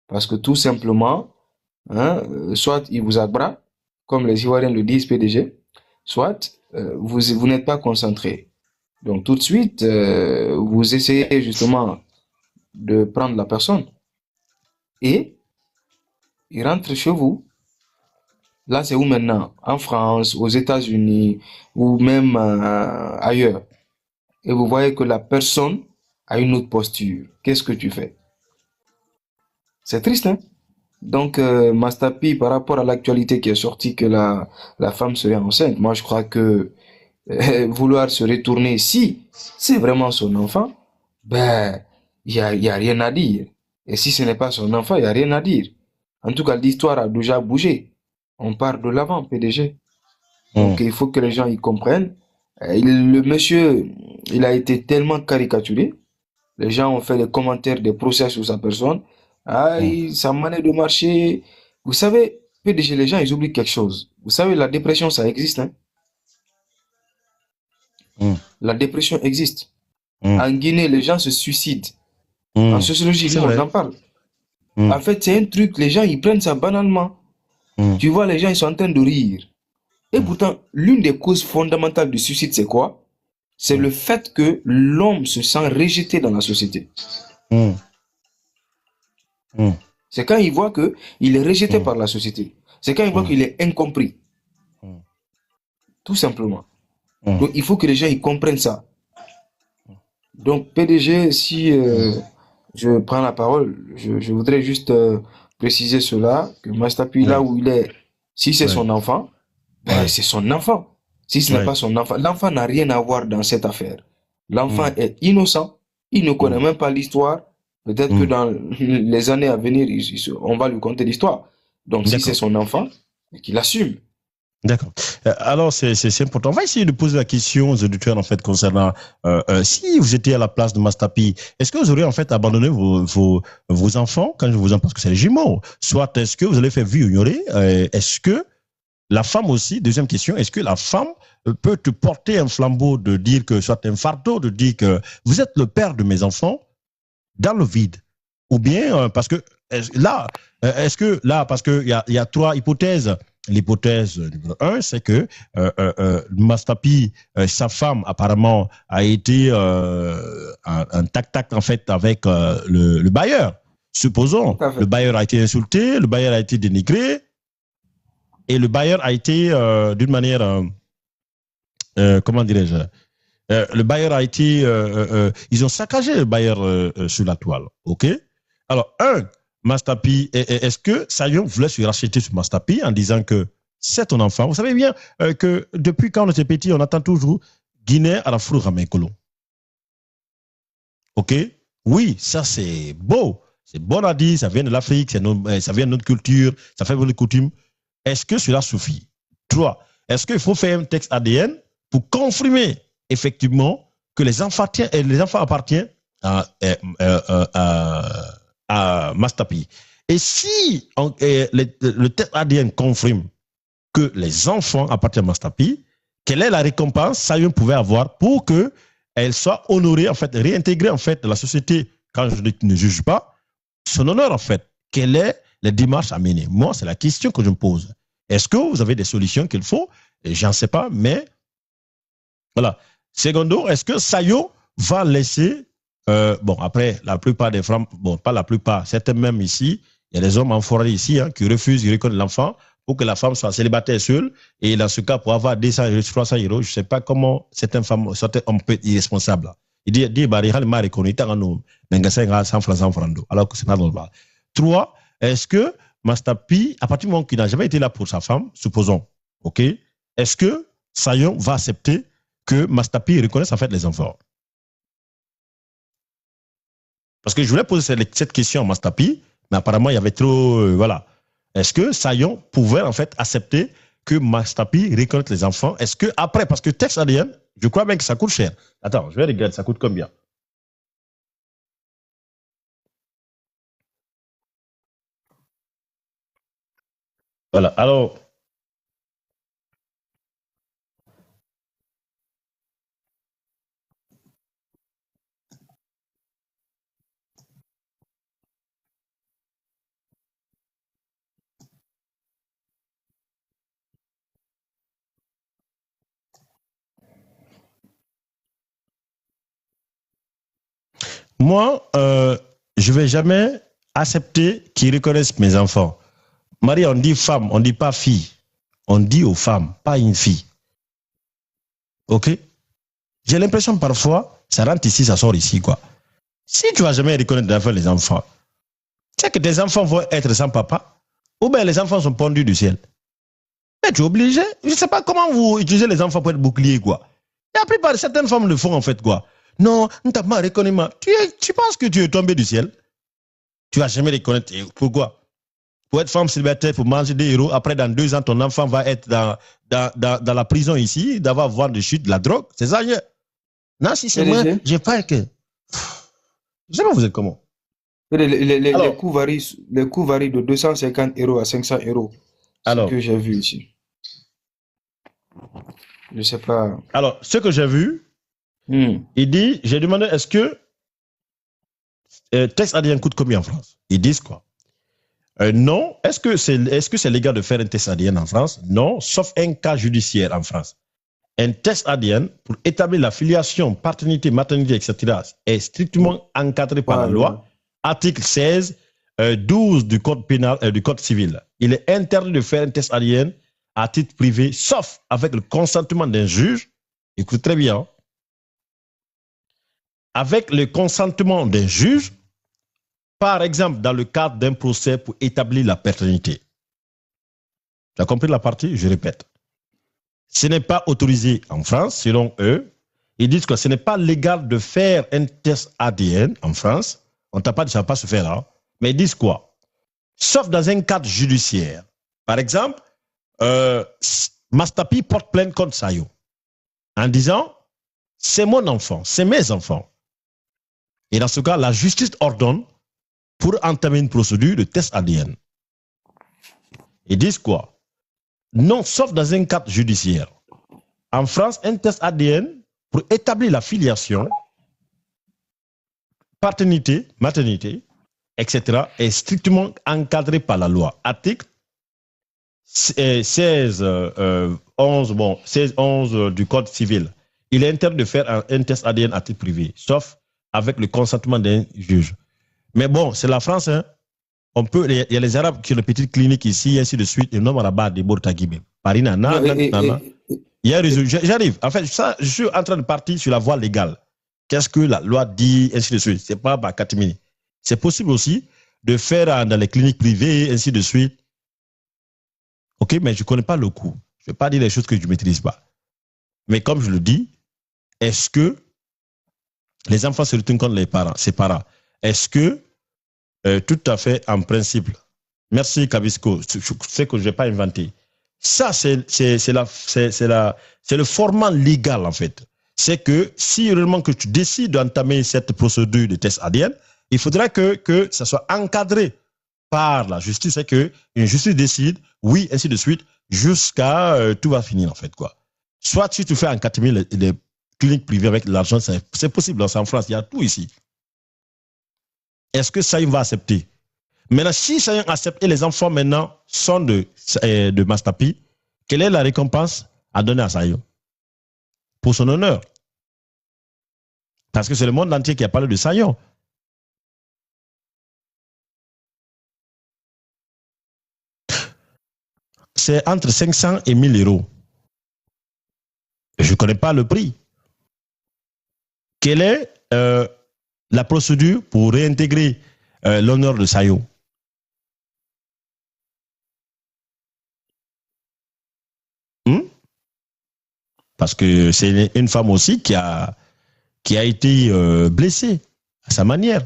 S2: Parce que tout simplement, hein, soit ils vous abracent, comme les Ivoiriens le disent PDG, soit vous n'êtes pas concentré. Donc tout de suite, vous essayez justement de prendre la personne et il rentre chez vous. Là, c'est où maintenant? En France, aux États-Unis ou même ailleurs. Et vous voyez que la personne a une autre posture. Qu'est-ce que tu fais? C'est triste, hein? Donc, Mastapi, par rapport à l'actualité qui est sortie que la femme serait enceinte, moi je crois que vouloir se retourner, si c'est vraiment son enfant, ben, y a rien à dire. Et si ce n'est pas son enfant, il n'y a rien à dire. En tout cas, l'histoire a déjà bougé. On part de l'avant, PDG.
S1: Hum,
S2: Donc, il faut que les gens y comprennent. Le monsieur, il a été tellement caricaturé. Les gens ont fait des commentaires, des procès sur sa personne. Ah,
S1: hum,
S2: sa manière de marcher. Vous savez, PDG, les gens, ils oublient quelque chose. Vous savez, la dépression, ça existe, hein.
S1: hum,
S2: La dépression existe.
S1: hum,
S2: En Guinée, les gens se suicident. En
S1: hum.
S2: sociologie,
S1: C'est
S2: nous, on
S1: vrai.
S2: en parle. En
S1: Hum,
S2: fait, c'est un truc, les gens, ils prennent ça banalement.
S1: hum,
S2: Tu vois, les gens, ils sont en train de rire. Et
S1: hum,
S2: pourtant, l'une des causes fondamentales du suicide, c'est quoi? C'est
S1: hum,
S2: le fait que l'homme se sent rejeté dans la société.
S1: hum, hum,
S2: C'est quand il voit que il est rejeté
S1: hum,
S2: par la société. C'est quand il voit
S1: hum,
S2: qu'il est incompris.
S1: hum,
S2: Tout simplement.
S1: hum,
S2: Donc, il faut que les gens, ils comprennent ça. Donc, PDG, si
S1: hum.
S2: je prends la parole, je voudrais juste préciser cela, que Mastapi, là
S1: Ouais,
S2: où il est, si c'est
S1: ouais,
S2: son enfant, ben,
S1: ouais,
S2: c'est son enfant. Si ce n'est
S1: ouais.
S2: pas son enfant, l'enfant n'a rien à voir dans cette affaire. L'enfant
S1: Hum,
S2: est innocent, il ne connaît
S1: hum,
S2: même pas l'histoire. Peut-être que
S1: hum.
S2: dans les années à venir, on va lui conter l'histoire. Donc, si c'est
S1: D'accord.
S2: son enfant, qu'il assume.
S1: D'accord. Alors, c'est important. On va essayer de poser la question aux auditeurs, en fait, concernant si vous étiez à la place de Mastapi, est-ce que vous auriez, en fait, abandonné vos enfants, quand je vous en pense que c'est les jumeaux, soit est-ce que vous allez faire vie ignorer, est-ce que la femme aussi, deuxième question, est-ce que la femme peut te porter un flambeau de dire que, soit un fardeau, de dire que vous êtes le père de mes enfants dans le vide? Ou bien, parce que là, est-ce que là, parce qu'il y a trois hypothèses. L'hypothèse numéro un, c'est que Mastapi, sa femme, apparemment, a été un tac-tac, en fait, avec le bailleur.
S2: Tout
S1: Supposons,
S2: à
S1: le
S2: fait.
S1: bailleur a été insulté, le bailleur a été dénigré, et le bailleur a été, d'une manière, comment dirais-je, le bailleur a été, ils ont saccagé le bailleur sur la toile, ok? Alors, Mastapi, est-ce que Sayon voulait se racheter sur Mastapi en disant que c'est ton enfant? Vous savez bien que depuis quand on était petit, on attend toujours Guinée à la fourre à Mécolo, ok? Oui, ça c'est beau, c'est bon à dire, ça vient de l'Afrique, ça vient de notre culture, ça fait bonne coutume. est-ce que cela suffit? 3. Est-ce qu'il faut faire un test ADN pour confirmer effectivement que les enfants appartiennent à Mastapi? Et si le test ADN confirme que les enfants appartiennent à Mastapi, quelle est la récompense Sayon pouvait avoir pour qu'elle soit honorée, en fait, réintégrée en fait, dans la société quand je ne juge pas son honneur, en fait? Quelles sont les démarches à mener? Moi, c'est la question que je me pose. Est-ce que vous avez des solutions qu'il faut? J'en sais pas, mais voilà. Secondo, est-ce que Sayo va laisser, bon, après, la plupart des femmes, bon, pas la plupart, certains même ici, il y a des hommes en forêt ici qui refusent de reconnaître l'enfant pour que la femme soit célibataire seule. Et dans ce cas, pour avoir 200 euros, 300 euros, je ne sais pas comment certaines femmes, certains hommes peuvent être irresponsables. Il dit, bah, il m'a reconnu, alors que c'est pas normal. 3, est-ce que Mastapi, à partir du moment qu'il n'a jamais été là pour sa femme, supposons, ok, est-ce que Sayon va accepter que Mastapi reconnaisse en fait les enfants? Parce que je voulais poser cette question à Mastapi, mais apparemment il y avait trop, voilà. Est-ce que Sayon pouvait en fait accepter que Mastapi reconnaisse les enfants? Est-ce que après, parce que texte ADN, je crois bien que ça coûte cher. Attends, je vais regarder, ça coûte combien? Voilà, alors, moi, je ne vais jamais accepter qu'ils reconnaissent mes enfants. Marie, on dit femme, on ne dit pas fille. On dit aux femmes, pas une fille. Ok? J'ai l'impression parfois, ça rentre ici, ça sort ici, quoi. Si tu ne vas jamais reconnaître les enfants, c'est que tes enfants vont être sans papa, ou bien les enfants sont pondus du ciel. Mais tu es obligé. Je ne sais pas comment vous utilisez les enfants pour être boucliers, quoi. La plupart de certaines femmes le font, en fait, quoi. Non, tu n'as pas reconnu. Tu penses que tu es tombé du ciel? Tu ne vas jamais reconnaître. Pourquoi? Pour être femme célibataire, pour manger des héros, après, dans 2 ans, ton enfant va être dans la prison ici, d'avoir vendu de chute de la drogue. C'est ça, non, si c'est moi, j'ai pas que. Je sais pas, vous êtes comment?
S2: Les coûts varient de 250 € à 500 €. C'est ce que j'ai vu ici. Je ne sais pas.
S1: Alors, ce que j'ai vu, il dit, j'ai demandé, est-ce que test ADN coûte combien en France? Ils disent quoi? Non. Est-ce que c'est légal de faire un test ADN en France? Non, sauf un cas judiciaire en France. Un test ADN pour établir la filiation, paternité, maternité, etc. est strictement encadré par la loi. Article 16, 12 du code pénal, du code civil. Il est interdit de faire un test ADN à titre privé, sauf avec le consentement d'un juge. Écoute très bien. Avec le consentement d'un juge, par exemple, dans le cadre d'un procès pour établir la paternité. Tu as compris la partie? Je répète. Ce n'est pas autorisé en France, selon eux. Ils disent que ce n'est pas légal de faire un test ADN en France. On ne t'a pas dit que ça ne va pas se faire là. Mais ils disent quoi? Sauf dans un cadre judiciaire. Par exemple, Mastapi porte plainte contre Sayo en disant c'est mon enfant, c'est mes enfants. Et dans ce cas, la justice ordonne pour entamer une procédure de test ADN. Ils disent quoi? Non, sauf dans un cadre judiciaire. En France, un test ADN pour établir la filiation, paternité, maternité, etc. est strictement encadré par la loi. Article 16, 11 du Code civil. Il est interdit de faire un test ADN à titre privé, sauf avec le consentement d'un juge. Mais bon, c'est la France, hein. Il y a les Arabes qui ont une petite clinique ici, ainsi de suite, et non, Rabat, des Bortagibé. Paris, nana. J'arrive. En fait, ça, je suis en train de partir sur la voie légale. Qu'est-ce que la loi dit, ainsi de suite. C'est pas Katimini. C'est possible aussi de faire dans les cliniques privées, ainsi de suite. Ok, mais je ne connais pas le coût. Je ne vais pas dire les choses que je ne maîtrise pas. Mais comme je le dis, est-ce que les enfants se retournent contre ses parents? Est-ce que tout à fait en principe, Merci, Kabisco. C'est que je n'ai pas inventé. Ça, c'est le format légal, en fait. C'est que si réellement que tu décides d'entamer cette procédure de test ADN, il faudra que ça soit encadré par la justice. C'est que une justice décide, oui, ainsi de suite, jusqu'à tout va finir, en fait, quoi. Soit si tu fais en catimini les cliniques privées avec l'argent, c'est possible. C'est en France, il y a tout ici. Est-ce que ça, il va accepter? Maintenant, si ça accepte et les enfants maintenant sont de Mastapi, quelle est la récompense à donner à Sayon pour son honneur? Parce que c'est le monde entier qui a parlé de Sayon. C'est entre 500 et 1000 euros. Je ne connais pas le prix. Quelle est la procédure pour réintégrer l'honneur de Sayon? Parce que c'est une femme aussi qui a été blessée à sa manière.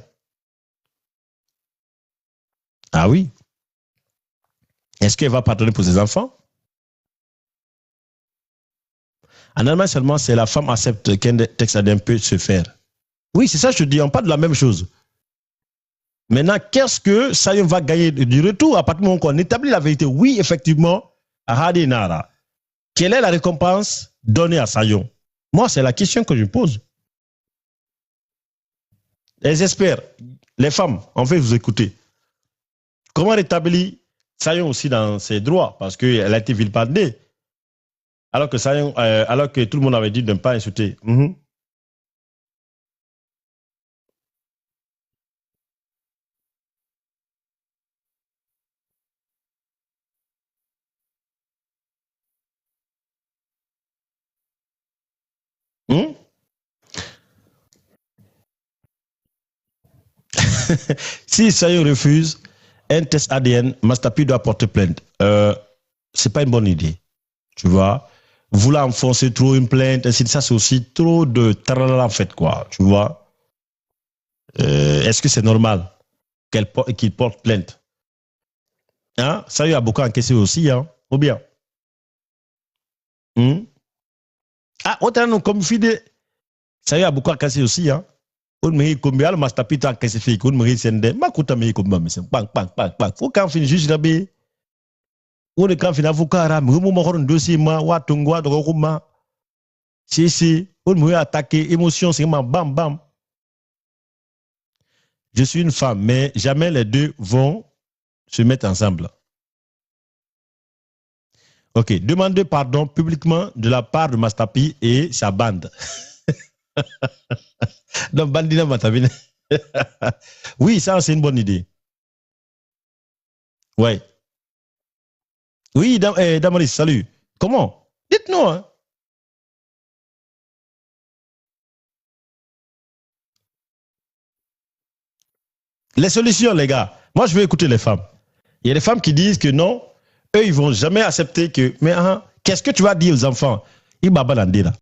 S1: Ah oui. Est-ce qu'elle va pardonner pour ses enfants? En Allemagne seulement, c'est la femme accepte qu'un texte ADN peut se faire. Oui, c'est ça, je te dis, on parle de la même chose. Maintenant, qu'est-ce que Sayon va gagner du retour à partir du moment qu'on établit la vérité? Oui, effectivement, à Hadi Nara. Quelle est la récompense donnée à Sayon? Moi, c'est la question que je pose. Les experts, les femmes, on fait vous écouter. Comment rétablir Sayon aussi dans ses droits? Parce qu'elle a été vilipendée. Alors que Sayon, alors que tout le monde avait dit de ne pas insulter. Si Sayon refuse un test ADN, Mastapi doit porter plainte. C'est pas une bonne idée. Tu vois, vouloir enfoncer trop une plainte, ainsi de ça, c'est aussi trop de tralala en fait, quoi. Tu vois, est-ce que c'est normal qu'il porte plainte? Hein? Sayon a beaucoup encaissé aussi, hein? Ou bien? Ah, autant comme fide, Sayon a beaucoup encaissé aussi, hein? On me dit combien le Mastapi t'a encaissé fait, on me dit c'est un ma coûte à me comme mais c'est bang, bang, bang, bang. Faut qu'on finisse juste là-bas. On est quand finalement fukara mumu mo horon dossier ma wa tungwa do ko ma si on me attaquer émotion c'est ma bam bam. Je suis une femme mais jamais les deux vont se mettre ensemble. OK, demandez pardon publiquement de la part de Mastapi et sa bande. Donc bandina Matabine. Oui, ça c'est une bonne idée. Ouais. Oui, Damaris, salut. Comment? Dites-nous. Hein? Les solutions, les gars. Moi, je veux écouter les femmes. Il y a des femmes qui disent que non, eux, ils vont jamais accepter que. Mais qu'est-ce que tu vas dire aux enfants? Ils babalandira.